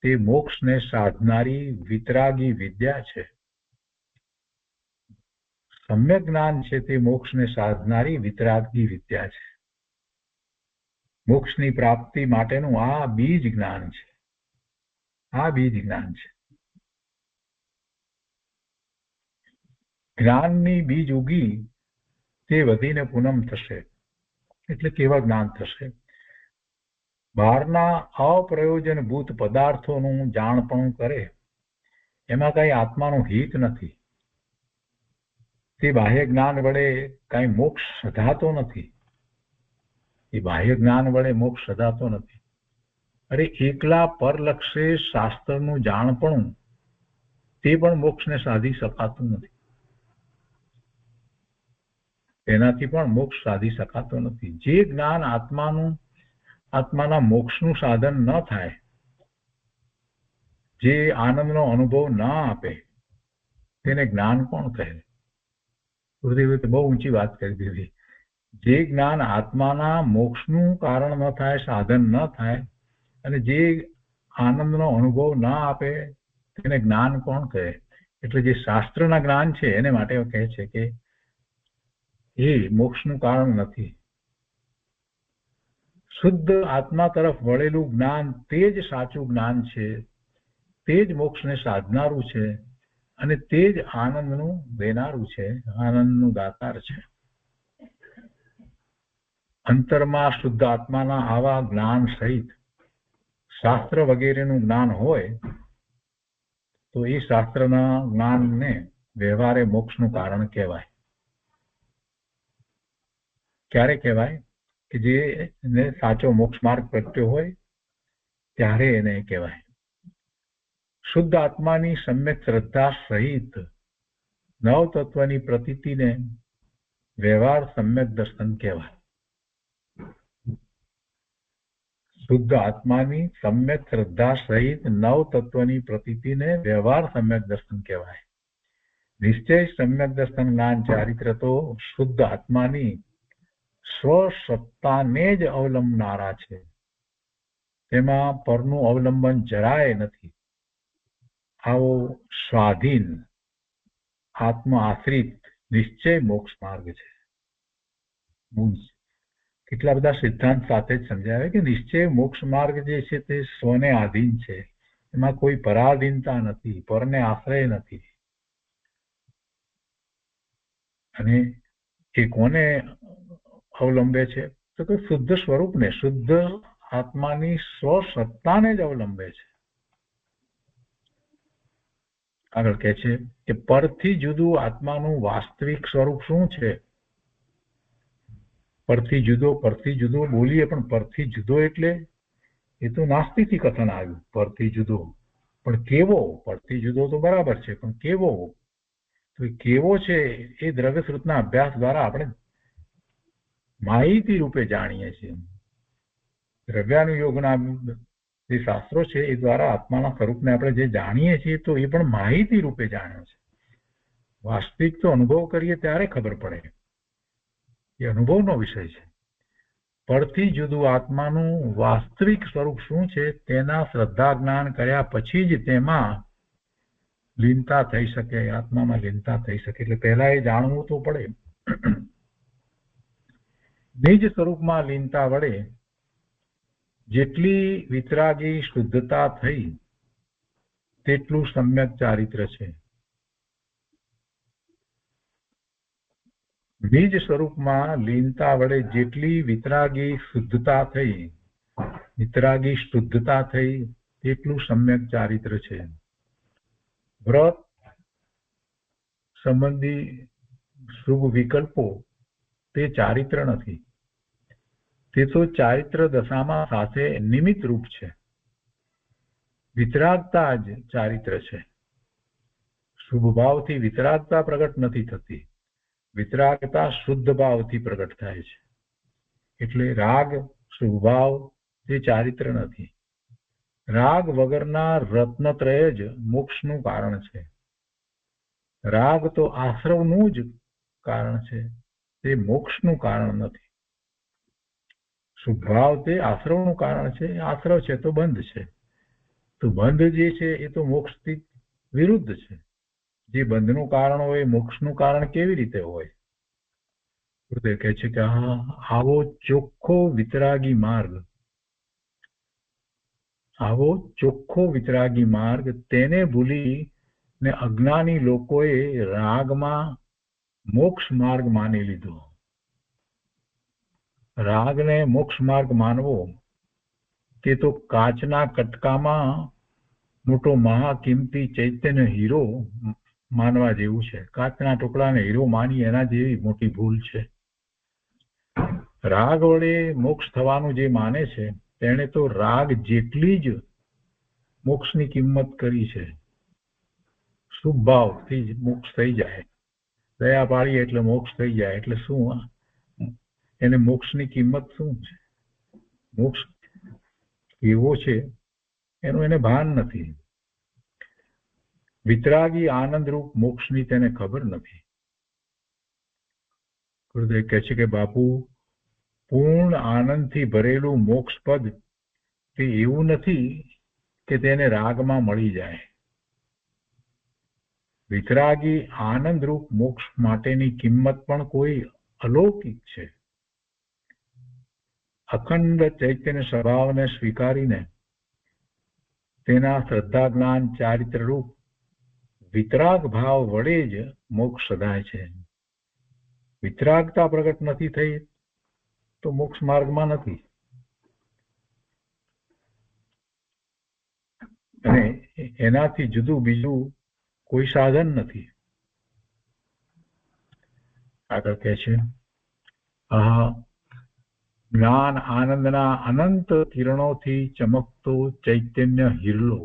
તે મોક્ષને સાધનારી વિતરાગી વિદ્યા છે. સમ્યક જ્ઞાન છે તે મોક્ષને સાધનારી વિતરાગી વિદ્યા છે. મોક્ષની પ્રાપ્તિ માટેનું આ બીજ જ્ઞાન છે. આ બીજ જ્ઞાન છે. જ્ઞાનની બીજ ઉગી તે વધીને પૂનમ થશે. એટલે કેવા જ્ઞાન થશે? બહારના અપ્રયોજનભૂત પદાર્થોનું જાણપણું કરે એમાં કઈ આત્માનું હિત નથી. તે બાહ્ય જ્ઞાન વડે કઈ મોક્ષ સધાતો નથી. એ બાહ્ય જ્ઞાન વડે મોક્ષ સધાતો નથી. અરે એકલા પરલક્ષે શાસ્ત્રનું જાણપણું તે પણ મોક્ષને સાધી શકાતું નથી. તેનાથી પણ મોક્ષ સાધી શકાતો નથી. જે જ્ઞાન આત્માના મોક્ષનું સાધન ન થાય, જે આનંદનો અનુભવ ન આપે, તેને જ્ઞાન કોણ કહે? ગુરુદેવે તો બહુ ઊંચી વાત કરી દીધી. જે જ્ઞાન આત્માના મોક્ષનું કારણ ન થાય, સાધન ન થાય, અને જે આનંદનો અનુભવ ન આપે તેને જ્ઞાન કોણ કહે? એટલે જે શાસ્ત્રના જ્ઞાન છે એને માટે કહે છે કે એ મોક્ષનું કારણ નથી. શુદ્ધ આત્મા તરફ વળેલું જ્ઞાન તે જ સાચું જ્ઞાન છે, તે જ મોક્ષને સાધનારું છે અને તે જ આનંદનું દેનારું છે, આનંદનું દાતાર છે. અંતરમાં શુદ્ધ આત્માના આવા જ્ઞાન સહિત શાસ્ત્ર વગેરેનું જ્ઞાન હોય તો એ શાસ્ત્રના જ્ઞાનને વ્યવહારે મોક્ષનું કારણ કહેવાય. ક્યારે કહેવાય? કે જેને સાચો મોક્ષ માર્ગ પ્રગટ્યો હોય ત્યારે એને કહેવાય. શુદ્ધ આત્માની સમ્યક શ્રદ્ધા સહિત નવ તત્વની પ્રતીતિને વ્યવહાર સમ્યક દર્શન કહેવાય. શુદ્ધ આત્માની સમ્યક શ્રદ્ધા સહિત નવ તત્વની પ્રતીતિને વ્યવહાર સમ્યક દર્શન કહેવાય. નિશ્ચય સમ્યક દર્શન જ્ઞાન ચારિત્ર તો શુદ્ધ આત્માની સ્વસત્તાને જ અવલંબનારા છે. તેમાં પરનું અવલંબન જરાય નથી. આવો સ્વાધીન આત્મ આશ્રિત નિશ્ચય મોક્ષ માર્ગ છે. એટલા બધા સિદ્ધાંત સાથે જ સમજાવે કે નિશ્ચય મોક્ષ માર્ગ જે છે તે સ્વને આધીન છે, એમાં કોઈ પરાધીનતા નથી, પરને આશ્રય નથી. અને એ કોને અવલંબે છે? તો કે શુદ્ધ સ્વરૂપને, શુદ્ધ આત્માની સ્વસત્તાને જ અવલંબે છે. આગળ કહે છે કે પરથી જુદું આત્માનું વાસ્તવિક સ્વરૂપ શું છે? પરથી જુદો બોલીએ, પણ પરથી જુદો એટલે એ તો નાસ્તિકથી કથન આવ્યું, પરથી જુદો. પણ કેવો? પરથી જુદો તો બરાબર છે, પણ કેવો? તો કેવો છે એ દ્રવ્યશ્રુતના અભ્યાસ દ્વારા આપણે માહિતી રૂપે જાણીએ છીએ. દ્રવ્યાનુયોગના જે શાસ્ત્રો છે એ દ્વારા આત્માના સ્વરૂપને આપણે જે જાણીએ છીએ તો એ પણ માહિતી રૂપે જાણ્યો છે. વાસ્તવિક તો અનુભવ કરીએ ત્યારે ખબર પડે, એ અનુભવનો વિષય છે. પરથી જુદું આત્માનું વાસ્તવિક સ્વરૂપ શું છે તેના શ્રદ્ધા જ્ઞાન કર્યા પછી જ તેમાં લીનતા થઈ શકે, આત્મામાં લીનતા થઈ શકે. એટલે પહેલા એ જાણવું તો પડે. નિજ સ્વરૂપમાં લીનતા વડે જેટલી વિતરાગી શુદ્ધતા થઈ તેટલું સમ્યક ચારિત્ર છે. નિજ સ્વરૂપમાં લીનતા વડે જેટલી વિતરાગી શુદ્ધતા થઈ તેટલું સમ્યક ચારિત્ર છે. વ્રત સંબંધી શુભ વિકલ્પો તે ચારિત્ર નથી, તે તો ચારિત્ર દશામાં સાથે નિમિત્ત રૂપ છે. વિતરાગતા જ ચારિત્ર છે. શુભ ભાવથી વિતરાગતા પ્રગટ નથી થતી, વિતરાગતા શુદ્ધ ભાવથી પ્રગટ થાય છે. એટલે રાગ શુભ ભાવ તે ચારિત્ર નથી. રાગ વગરના રત્નત્રય જ મોક્ષનું કારણ છે. રાગ તો આશ્રવનું જ કારણ છે, તે મોક્ષનું કારણ નથી. શુભ ભાવ તે આશ્રવનું કારણ છે. આશ્રવ છે તો બંધ છે, તો બંધ જે છે એ તો મોક્ષથી વિરુદ્ધ છે. જે બંધનું કારણ હોય મોક્ષનું કારણ કેવી રીતે હોય? ગુરુદેવ કહે છે કે આવો ચોખ્ખો વિતરાગી માર્ગ તેને ભૂલી ને અજ્ઞાની લોકોએ રાગમાં મોક્ષ માર્ગ માની લીધો. રાગને મોક્ષ માર્ગ માનવો તે તો કાચના કટકામાં મોટો મહાકિંમતી ચૈતન્ય હીરો માનવા જેવું છે. કાચના ટુકડાને હીરો માની એના જેવી મોટી ભૂલ છે. રાગ વડે મોક્ષ થવાનું જે માને છે તેણે તો રાગ જેટલી જ મોક્ષની કિંમત કરી છે. શુભ ભાવથી જ મોક્ષ થઈ જાય, દયા પાડીએ એટલે મોક્ષ થઈ જાય. એટલે શું? એને મોક્ષની કિંમત શું છે? મોક્ષ કેવો છે એનું એને ભાન નથી. વિતરાગી આનંદરૂપ મોક્ષની તેને ખબર નથી. ગુરુદેવ કહે છે કે બાપુ, પૂર્ણ આનંદથી ભરેલું મોક્ષ પદ તે એવું નથી કે તેને રાગમાં મળી જાય. વિતરાગી આનંદરૂપ મોક્ષ માટેની કિંમત પણ કોઈ અલૌકિક છે. અખંડ ચૈતન્ય સ્વભાવને સ્વીકારીને તેના શ્રદ્ધા જ્ઞાન ચારિત્ર રૂપ વિતરાગ ભાવ વડે જ મોક્ષ સદાય છે. વિતરાગતા પ્રગટ નથી થઈ તો મોક્ષ માર્ગમાં નથી. અને એનાથી જુદું બીજું કોઈ સાધન નથી. આગળ કહે છે જ્ઞાન આનંદના અનંત કિરણોથી ચમકતો ચૈતન્ય હિરલો.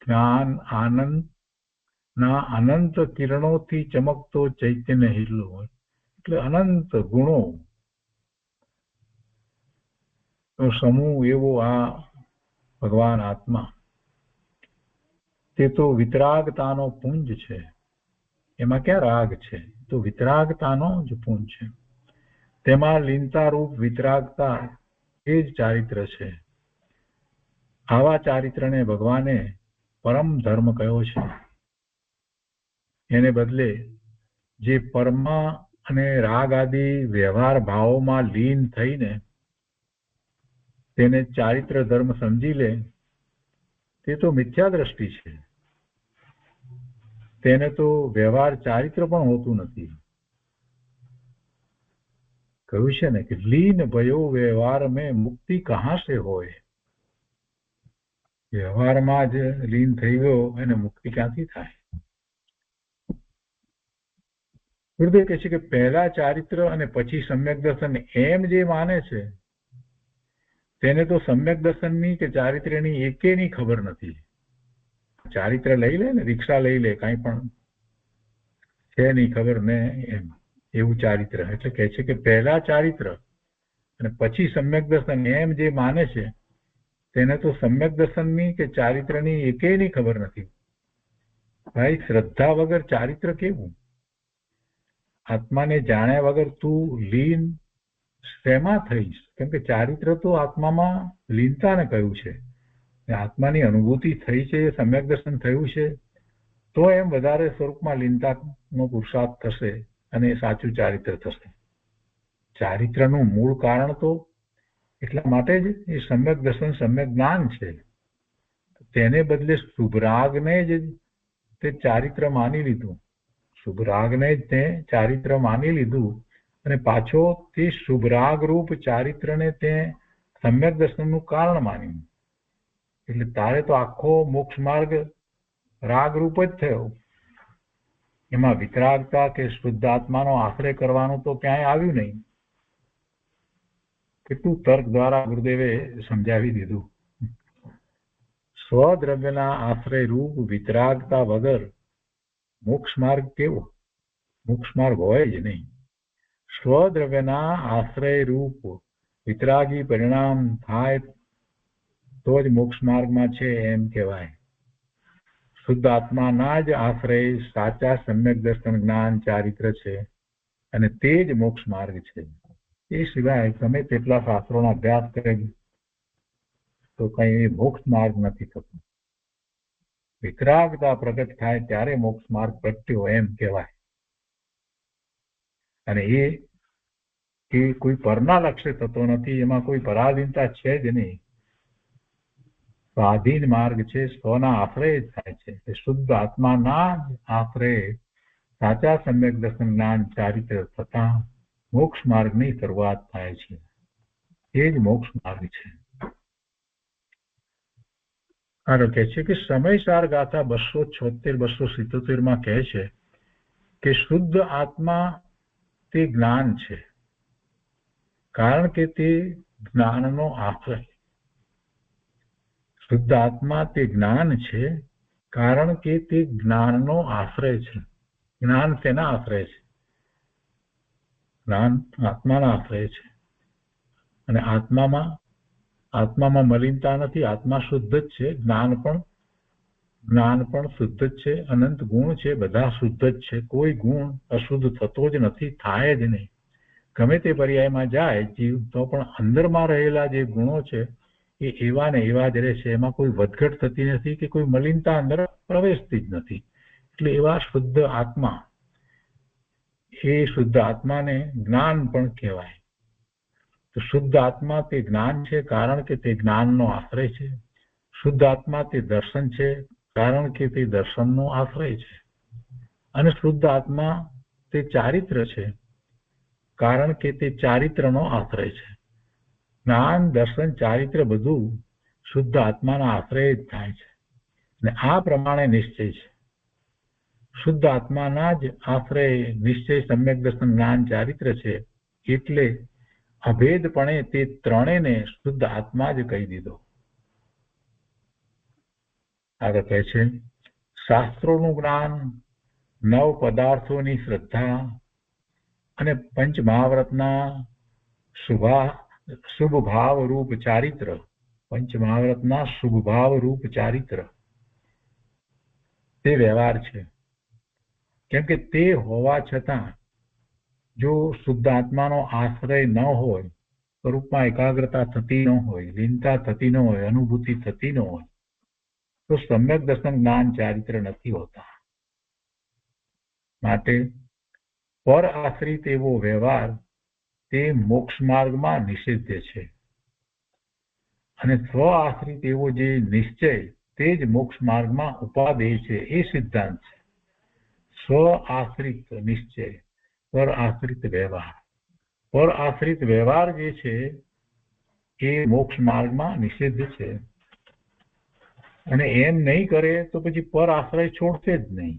જ્ઞાન આનંદના અનંત કિરણોથી ચમકતો ચૈતન્ય હિરલો એટલે અનંત ગુણો નો સમૂહ એવો આ ભગવાન આત્મા. તે તો વિતરાગતાનો પુંજ છે. એમાં ક્યાં રાગ છે? તો વિતરાગતાનો જ પુંજ છે. તેમાં લીનતા રૂપ વિતરાગતા એ જ ચારિત્ર છે. આવા ચારિત્રને ભગવાને પરમ ધર્મ કહ્યો છે. એને બદલે જે અને રાગ આદિ વ્યવહાર ભાવોમાં લીન થઈને તેને ચારિત્ર ધર્મ સમજી લે તે તો મિથ્યા દ્રષ્ટિ છે. તેને તો વ્યવહાર ચારિત્ર પણ હોતું નથી. કહ્યું છે ને કે લીન ભયો વ્યવહાર મેં મુક્તિ કહાં સે હોય. વ્યવહારમાં જ લીન થઈ ગયો એને મુક્તિ ક્યાંથી થાય? ગુરુદેવ કહે છે કે પહેલા ચારિત્ર અને પછી સમ્યક દર્શન એમ જે માને છે તેને તો સમ્યક દર્શનની કે ચારિત્ર્યની એકેની ખબર નથી. ચારિત્ર લઈ લે ને, રિક્ષા લઈ લે, કાંઈ પણ છે નહીં ખબર ને એમ, એવું ચારિત્ર. એટલે કહે છે કે પહેલા ચારિત્ર અને પછી સમ્યક દર્શન એમ જે માને છે તેને તો સમ્યક દર્શનની કે ચારિત્રની એકેયની ખબર નથી. ભાઈ, શ્રદ્ધા વગર ચારિત્ર કેવું? આત્માને જાણ્યા વગર તું લીન શેમાં થઈશ? કેમ કે ચારિત્ર તો આત્મામાં લીનતાને કહ્યું છે. આત્માની અનુભૂતિ થઈ છે, સમ્યક દર્શન થયું છે, તો એમ વધારે સ્વરૂપમાં લીનતાનો પુરુષાર્થ થશે અને એ સાચું ચારિત્ર થશે. ચારિત્રનું મૂળ કારણ તો એટલા માટે જ એ સમ્યક દર્શન, સમ્યક જ્ઞાન છે. તેને બદલે શુભરાગને જ તે ચારિત્ર માની લીધું. શુભરાગને જ તે ચારિત્ર માની લીધું અને પાછો તે શુભરાગ રૂપ ચારિત્રને તે સમ્યક દર્શનનું કારણ માન્યું. એટલે તારે તો આખો મોક્ષ માર્ગ રાગરૂપ જ થયો. એમાં વિતરાગતા કે શુદ્ધ આત્માનો આશ્રય કરવાનું તો ક્યાંય આવ્યું નહીં. કેટલું તર્ક દ્વારા ગુરુદેવે સમજાવી દીધું. સ્વદ્રવ્યના આશ્રય રૂપ વિતરાગતા વગર મોક્ષ માર્ગ કેવો? મોક્ષ માર્ગ હોય જ નહીં. સ્વદ્રવ્યના આશ્રય રૂપ વિતરાગી પરિણામ થાય તો જ મોક્ષ માર્ગમાં છે એમ કહેવાય. શુદ્ધ આત્માના જ આશ્રય સાચા સમ્યક દર્શન જ્ઞાન ચારિત્ર છે અને તે જ મોક્ષ માર્ગ છે. એ સિવાય તમે તેટલા શાસ્ત્રોનો અભ્યાસ કરે તો કઈ મોક્ષ માર્ગ નથી થતો. વિતરાગતા પ્રગટ થાય ત્યારે મોક્ષ માર્ગ પ્રગટ્યો એમ કહેવાય. અને એ કોઈ પરના લક્ષ્ય થતો નથી, એમાં કોઈ પરાધીનતા છે જ નહીં. સ્વાધીન માર્ગ છે, સ્વના આશ્રય જ થાય છે. શુદ્ધ આત્માના જ આશ્રય સાચા સમ્યક દર્શન જ્ઞાન ચારિત્ર થતા મોક્ષ માર્ગની શરૂઆત થાય છે. એ જ મોક્ષ માર્ગ છે. આગળ કહે છે કે સમયસાર ગાથા 276-277 માં કહે છે કે શુદ્ધ આત્મા તે જ્ઞાન છે, કારણ કે તે જ્ઞાનનો આશ્રય. શુદ્ધ આત્મા તે જ્ઞાન છે કારણ કે તે જ્ઞાનનો આશ્રય છે. જ્ઞાન તેના આશ્રય છે? જ્ઞાન આત્માના આશ્રય છે. અને આત્મામાં મલિનતા નથી. આત્મા શુદ્ધ જ છે. જ્ઞાન પણ શુદ્ધ જ છે. અનંત ગુણ છે, બધા શુદ્ધ જ છે. કોઈ ગુણ અશુદ્ધ થતો જ નથી, થાય જ નહીં. ગમે તે પર્યાયમાં જાય જીવ તો પણ અંદરમાં રહેલા જે ગુણો છે એ એવા ને એવા જ રહે છે. એમાં કોઈ વધઘટ થતી નથી કે કોઈ મલિનતા અંદર પ્રવેશતી જ નથી. એટલે એવા શુદ્ધ આત્મા, એ શુદ્ધ આત્માને જ્ઞાન પણ કહેવાય. તો શુદ્ધ આત્મા તે જ્ઞાન છે કારણ કે તે જ્ઞાનનો આશ્રય છે. શુદ્ધ આત્મા તે દર્શન છે કારણ કે તે દર્શનનો આશ્રય છે. અને શુદ્ધ આત્મા તે ચારિત્ર છે કારણ કે તે ચારિત્રનો આશ્રય છે. જ્ઞાન, દર્શન, ચારિત્ર બધું શુદ્ધ આત્માના આશ્રય જ થાય છે. અને આ પ્રમાણે નિશ્ચય છે. શુદ્ધ આત્માના જ આશ્રય નિશ્ચય, સમ્યક દર્શન, જ્ઞાન, ચારિત્ર છે. એટલે અભેદપણે તે ત્રણેયને શુદ્ધ આત્મા જ કહી દીધો. આગળ કહે છે શાસ્ત્રોનું જ્ઞાન, નવ પદાર્થોની શ્રદ્ધા અને પંચ મહાવ્રતના શુભ ભાવ રૂપ ચારિત્ર. પંચ મહાવ્રતના શુભ ભાવ રૂપ ચારિત્ર તે વ્યવહાર છે. કેમ કે તે હોવા છતાં જો શુદ્ધ આત્માનો આશ્રય ન હોય, સ્વરૂપમાં એકાગ્રતા થતી ન હોય, લીનતા થતી ન હોય, અનુભૂતિ થતી ન હોય, તો સમ્યક દર્શન જ્ઞાન ચારિત્ર નથી હોતા. માટે પર આશ્રિત એવો વ્યવહાર તે મોક્ષ માર્ગમાં નિષિદ્ધ છે અને સ્વ આશ્રિત એવો જે નિશ્ચય તે જ મોક્ષ માર્ગમાં ઉપાદેય છે. એ સિદ્ધાંત છે. સ્વ આશ્રિત નિશ્ચય, પર આશ્રિત વ્યવહાર. પર આશ્રિત વ્યવહાર જે છે એ મોક્ષ માર્ગમાં નિષિદ્ધ છે અને એમ નહીં કરે તો પછી પર આશ્રય છોડશે જ નહીં.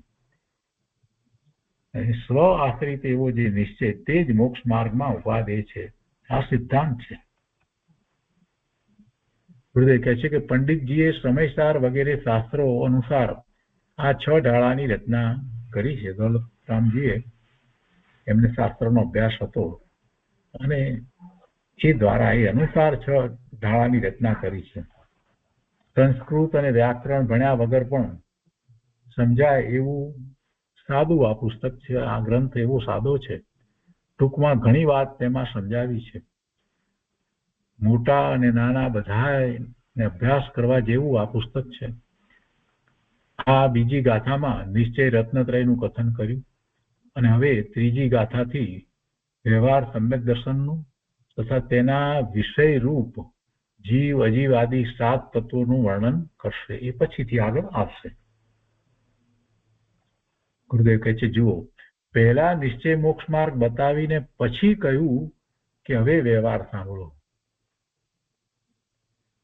સ્વ આશ્રિત એવો જે નિશ્ચય તે જ મોક્ષ માર્ગમાં ઉપાદેય છે. આ સિદ્ધાંત છે. ગુરુદેવ કહે છે કે પંડિતજીએ સમયસાર વગેરે શાસ્ત્રો અનુસાર આ 6 ઢાળાની રચના કરી છે. દોલતરામજીએ એમને શાસ્ત્રનો અભ્યાસ હતો અને એ દ્વારા એ અનુસાર 6 ઢાળાની રચના કરી છે. સંસ્કૃત અને વ્યાકરણ ભણ્યા વગર પણ સમજાય એવું સાદું આ પુસ્તક છે. આ ગ્રંથ એવો સાદો છે. ટૂંકમાં ઘણી વાત તેમાં સમજાવી છે. મોટા અને નાના બધાને અભ્યાસ કરવા જેવું આ પુસ્તક છે. આ બીજી ગાથામાં નિશ્ચય રત્નત્રયનું કથન કર્યું અને હવે ત્રીજી ગાથાથી વ્યવહાર સમ્યક દર્શનનું તથા તેના વિષય રૂપ જીવ અજીવ આદિ 7 તત્વોનું વર્ણન કરશે. એ પછીથી આગળ આવશે. ગુરુદેવ કહે છે, જુઓ, પહેલા નિશ્ચય મોક્ષ માર્ગ બતાવીને પછી કહ્યું કે હવે વ્યવહાર સાંભળો.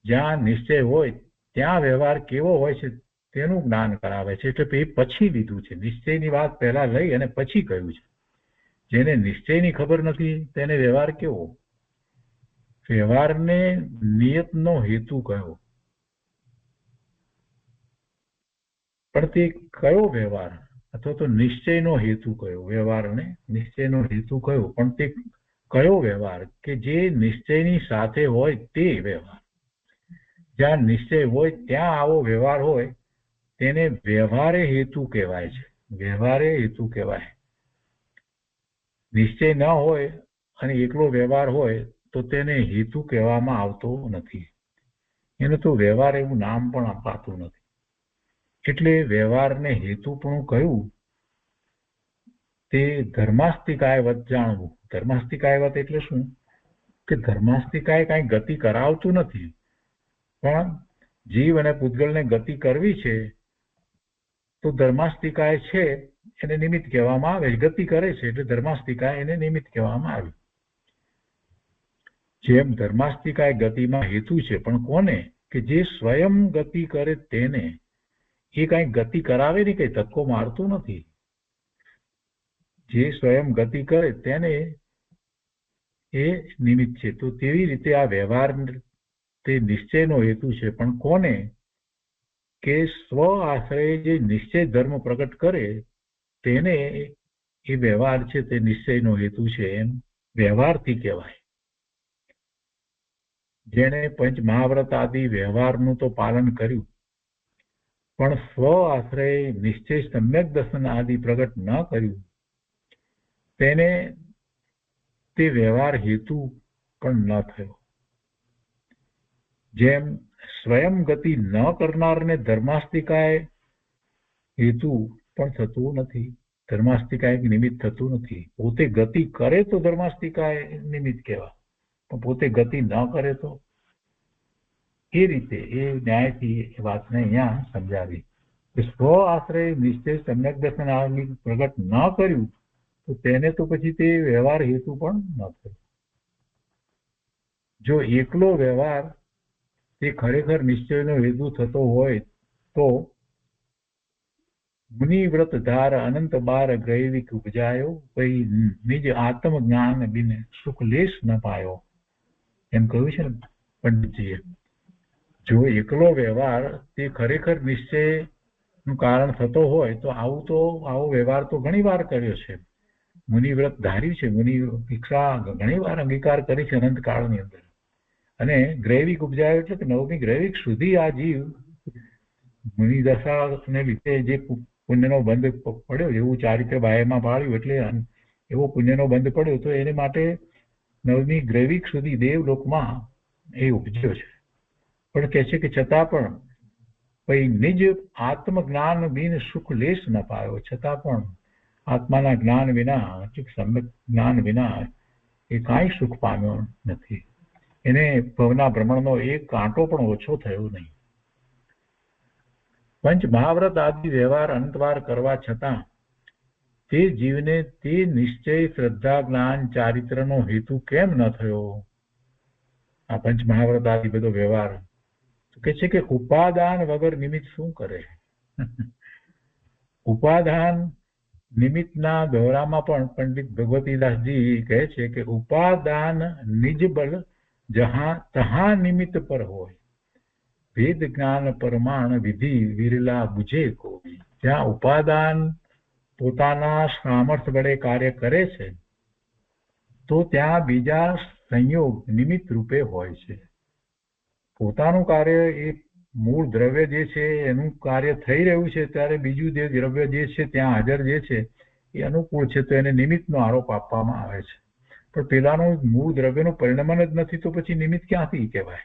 જ્યાં નિશ્ચય હોય ત્યાં વ્યવહાર કેવો હોય છે તેનું જ્ઞાન કરાવે છે. એટલે એ પછી લીધું છે. નિશ્ચયની વાત પહેલા લઈ અને પછી કહ્યું છે. જેને નિશ્ચયની ખબર નથી તેને વ્યવહાર કેવો? વ્યવહારને નિયતનો હેતુ કયો, પણ તે કયો વ્યવહાર અથવા તો નિશ્ચયનો હેતુ કયો? વ્યવહારને નિશ્ચયનો હેતુ કયો, પણ તે કયો વ્યવહાર કે જે નિશ્ચયની સાથે હોય તે વ્યવહાર. જ્યાં નિશ્ચય હોય ત્યાં આવો વ્યવહાર હોય તેને વ્યવહારે હેતુ કહેવાય છે. વ્યવહારે હેતુ કહેવાય. નિશ્ચય ન હોય અને એકલો વ્યવહાર હોય તો તેને હેતુ કહેવામાં આવતો નથી. એને તો વ્યવહાર એવું નામ પણ અપાતું નથી. એટલે વ્યવહારને હેતુપણું કહ્યું તે ધર્માસ્તિકાયવત જાણવું. ધર્માસ્તિકાયવત એટલે શું? કે ધર્માસ્તિકાય કાંઈ ગતિ કરાવતું નથી, પણ જીવ અને પૂતગલને ગતિ કરવી છે તો ધર્માસ્તિકાય છે એને નિમિત્ત કહેવામાં આવે. ગતિ કરે છે એટલે ધર્માસ્તિકાય એને નિમિત્ત કહેવામાં આવે. જેમ ધર્માસ્તિકાય ગતિમાં હેતુ છે, પણ કોને? કે જે સ્વયં ગતિ કરે તેને. એ કાંઈ ગતિ કરાવે નહીં, કઈ ધક્કો મારતું નથી. જે સ્વયં ગતિ કરે તેને એ નિમિત્ત છે. તો તેવી રીતે આ વ્યવહાર તે નિશ્ચયનો હેતુ છે, પણ કોને? કે સ્વ આશ્રય જે નિશ્ચય ધર્મ પ્રગટ કરે તેને એ વ્યવહાર છે તે નિશ્ચયનો હેતુ છે. એમ વ્યવહારથી કહેવાય. જેણે પંચ મહાવ્રત આદિ વ્યવહારનું તો પાલન કર્યું, પણ સ્વ આશ્રય નિશ્ચય સમ્યક દર્શન આદિ પ્રગટ ન કર્યું તેને તે વ્યવહાર હેતુ પણ ન થયો. જેમ સ્વયં ગતિ ન કરનારને ધર્માસ્તિકાય હેતુ પણ થતું નથી, ધર્માસ્તિકાય નિમિત્ત થતું નથી. પોતે ગતિ કરે તો ધર્માસ્તિકાય નિમિત્ત કહેવાય, પણ પોતે ગતિ ન કરે તો. એ રીતે એ ન્યાયથી એ વાતને અહીંયા સમજાવી કે સ્વ આશ્રય નિશ્ચય સમ્યક દર્શન આદિ પ્રગટ ન કર્યું તો તેને તો પછી તે વ્યવહાર હેતુ પણ ન થયો. જો એકલો વ્યવહાર તે ખરેખર નિશ્ચયનો હેતુ થતો હોય તો મુનિવ્રત ધાર અનંત બાર ગ્રૈવિક ઉપજાયો, પછી નિજ આત્મજ્ઞાન બિન સુખ લેશ ન પાયો. એમ કહ્યું છે ને પંડિતજીએ. જો એકલો વ્યવહાર તે ખરેખર નિશ્ચયનું કારણ થતો હોય તો આવો વ્યવહાર તો ઘણી વાર કર્યો છે. મુનિવ્રત ધાર્યું છે, મુનિ ભિક્ષા ઘણી વાર અંગીકાર કરી છે અનંતકાળની અંદર. અને ગ્રૈવિક ઉપજાયો એટલે કે 9મી ગ્રૈવિક સુધી આ જીવ મુનિ દશાને લીધે જે પુણ્યનો બંધ પડ્યો, એવું ચારિત્ર બાહ્યમાં પાળ્યું એટલે એવો પુણ્યનો બંધ પડ્યો તો એને માટે 9મી ગ્રૈવિક સુધી દેવલોકમાં એ ઉપજ્યો છે. પણ કહે છે કે છતાં પણ પછી નિજ આત્મજ્ઞાન બિન સુખ લેશ ન પાયો. છતાં પણ આત્માના જ્ઞાન વિના, સમ્યક જ્ઞાન વિના એ કાંઈ સુખ પામ્યો નથી. એને ભવના ભ્રમણનો એક કાંટો પણ ઓછો થયો નહીં. પંચ મહાવ્રત આદિ વ્યવહાર અંતવાર કરવા છતાં તે જીવને તે નિશ્ચય, શ્રદ્ધા, જ્ઞાન, ચારિત્રનો હેતુ કેમ ન થયો? આ પંચ મહાવ્રત આદિ બધો વ્યવહાર કે છે કે ઉપાદાન વગર નિમિત્ત શું કરે? ઉપાદાન નિમિત્તના દોરામાં પણ પંડિત ભગવતીદાસજી કહે છે કે ઉપાદાન નિજ બલ જહાં તહાં નિમિત્ત પર હોય, વેદ જ્ઞાન પરમાણ વિધિ વિરલા બુਝે કોઈ. જ્યાં ઉપાદાન પોતાના સામર્થ્ય વડે કાર્ય કરે છે તો ત્યાં બીજા સંયોગ નિમિત્ત રૂપે હોય છે. પોતાનું કાર્ય એ મૂળ દ્રવ્ય જે છે એનું કાર્ય થઈ રહ્યું છે ત્યારે બીજું જે દ્રવ્ય જે છે ત્યાં હાજર જે છે એ અનુકૂળ છે તો એને નિમિત્તનો આરોપ આપવામાં આવે છે. પણ પેલાનું મૂળ દ્રવ્યનું પરિણમન જ નથી તો પછી નિમિત્ત ક્યાંથી કહેવાય?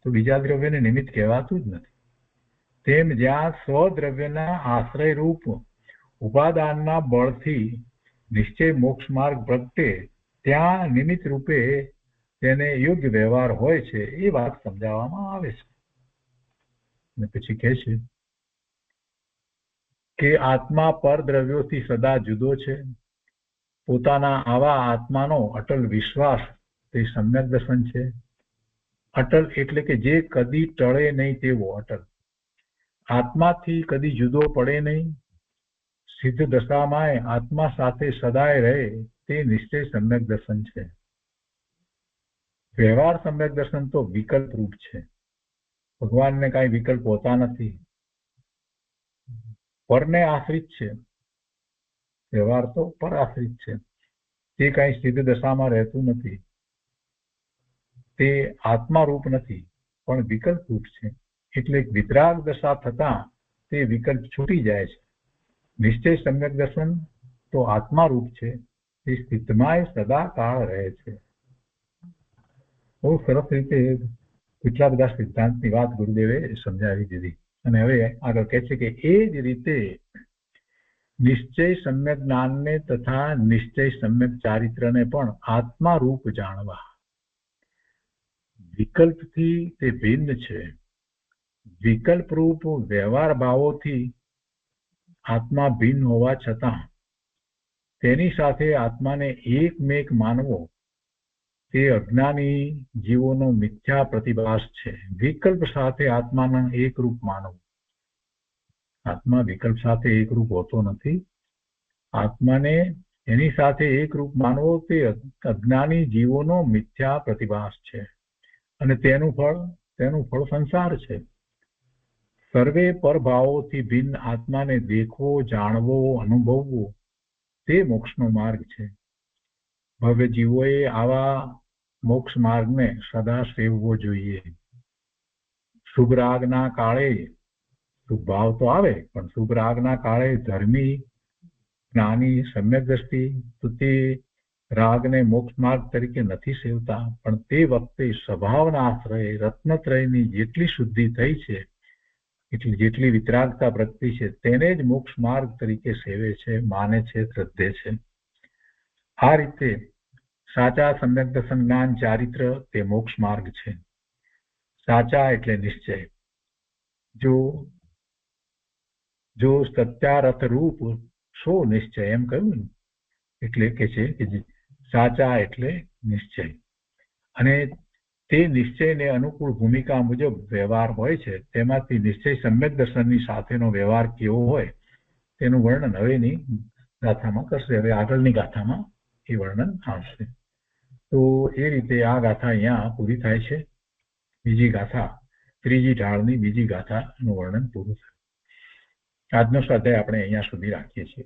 તો બીજા દ્રવ્યને નિમિત્ત કહેવાતું જ નથી. તેમ જ્યાં સ્વદ્રવ્યના આશ્રય રૂપ ઉપાદાનના બળથી નિશ્ચય મોક્ષ માર્ગ પ્રગટે ત્યાં નિમિત્ત રૂપે તેને યોગ્ય વ્યવહાર હોય છે એ વાત સમજાવવામાં આવે છે. અને પછી કહે છે કે આત્મા પર દ્રવ્યોથી સદા જુદો છે. પોતાના આવા આત્માનો અટલ વિશ્વાસ તે સમ્યક દર્શન છે. અટલ એટલે કે જે કદી ટળે નહીં તેવો અટલ. આત્માથી કદી જુદો પડે નહીં. સિદ્ધ દશામાંય આત્મા સાથે સદાય રહે તે નિશ્ચય સમ્યક દર્શન છે. વ્યવહાર સમ્યક દર્શન તો વિકલ્પ રૂપ છે. ભગવાનને કાંઈ વિકલ્પ હોતા નથી. પરને આશ્રિત છે. વ્યવહાર તો પર આશ્રિત છે. તે કાંઈ સિદ્ધ દશામાં રહેતું નથી. તે આત્મા રૂપ નથી પણ વિકલ્પ રૂપ છે. એટલે વિતરાગ દશા થતા તે વિકલ્પ છૂટી જાય છે. નિશ્ચય સમ્યક દર્શન તો આત્મા રૂપ છે. તે સ્થિતમાં સદા કાળ રહે છે. બહુ સરસ રીતે કેટલા બધા સિદ્ધાંતની વાત ગુરુદેવે સમજાવી દીધી. અને હવે આગળ કહે છે કે એ જ રીતે નિશ્ચય સમ્યક જ્ઞાનને તથા નિશ્ચય સમ્યક ચારિત્રને પણ આત્મા રૂપ જાણવા. વિકલ્પથી તે ભિન્ન છે. વિકલ્પ રૂપ વ્યવહાર ભાવોથી આત્મા ભિન્ન હોવા છતાં તેની સાથે આત્માને એકમેક માનવો તે અજ્ઞાની જીવોનો મિથ્યા પ્રતિભાસ છે. વિકલ્પ સાથે આત્માને એકરૂપ માનવું. આત્મા વિકલ્પ સાથે એકરૂપ હોતો નથી. આત્માને એની સાથે એકરૂપ માનવો તે અજ્ઞાની જીવોનો મિથ્યા પ્રતિભાસ છે. અને તેનું ફળ સંસાર છે. સર્વે પરભાવોથી ભિન્ન આત્માને દેખવો, જાણવો, અનુભવવો તે મોક્ષનો માર્ગ છે. ભવ્ય જીવોએ આવા મોક્ષ માર્ગને સદા સેવવો જોઈએ. શુભ રાગના કાળે શુભ ભાવ તો આવે પણ શુભ રાગના કાળે ધર્મી જ્ઞાની સમ્યક દ્રષ્ટિ તો તે રાગને મોક્ષ માર્ગ તરીકે નથી સેવતા. પણ તે વખતે સ્વભાવના આશ્રય રત્નત્રયની જેટલી શુદ્ધિ થઈ છે એટલી જેટલી વિતરાગતા પ્રગતિ છે તેને જ મોક્ષ માર્ગ તરીકે સેવે છે, માને છે, શ્રદ્ધે છે. આ રીતે સાચા સમ્યક દર્શન જ્ઞાન ચારિત્ર તે મોક્ષ માર્ગ છે. સાચા એટલે નિશ્ચય. જો સત્યારથ રૂપ સો નિશ્ચય એમ કહ્યું ને એટલે કે છે કે સાચા એટલે નિશ્ચય. અને તે નિશ્ચયને અનુકૂળ ભૂમિકા મુજબ વ્યવહાર હોય છે. તેમાંથી નિશ્ચય સમ્યક દર્શનની સાથેનો વ્યવહાર કેવો હોય તેનું વર્ણન હવેની ગાથામાં કરશે. હવે આગળની ગાથામાં એ વર્ણન આવશે. તો એ રીતે આ ગાથા અહીંયા પૂરી થાય છે. બીજી ગાથા ત્રીજી ઢાળની બીજી ગાથાનું વર્ણન પૂરું થયું. આજનો સ્વાધ્યાય આપણે અહીંયા સુધી રાખીએ છીએ.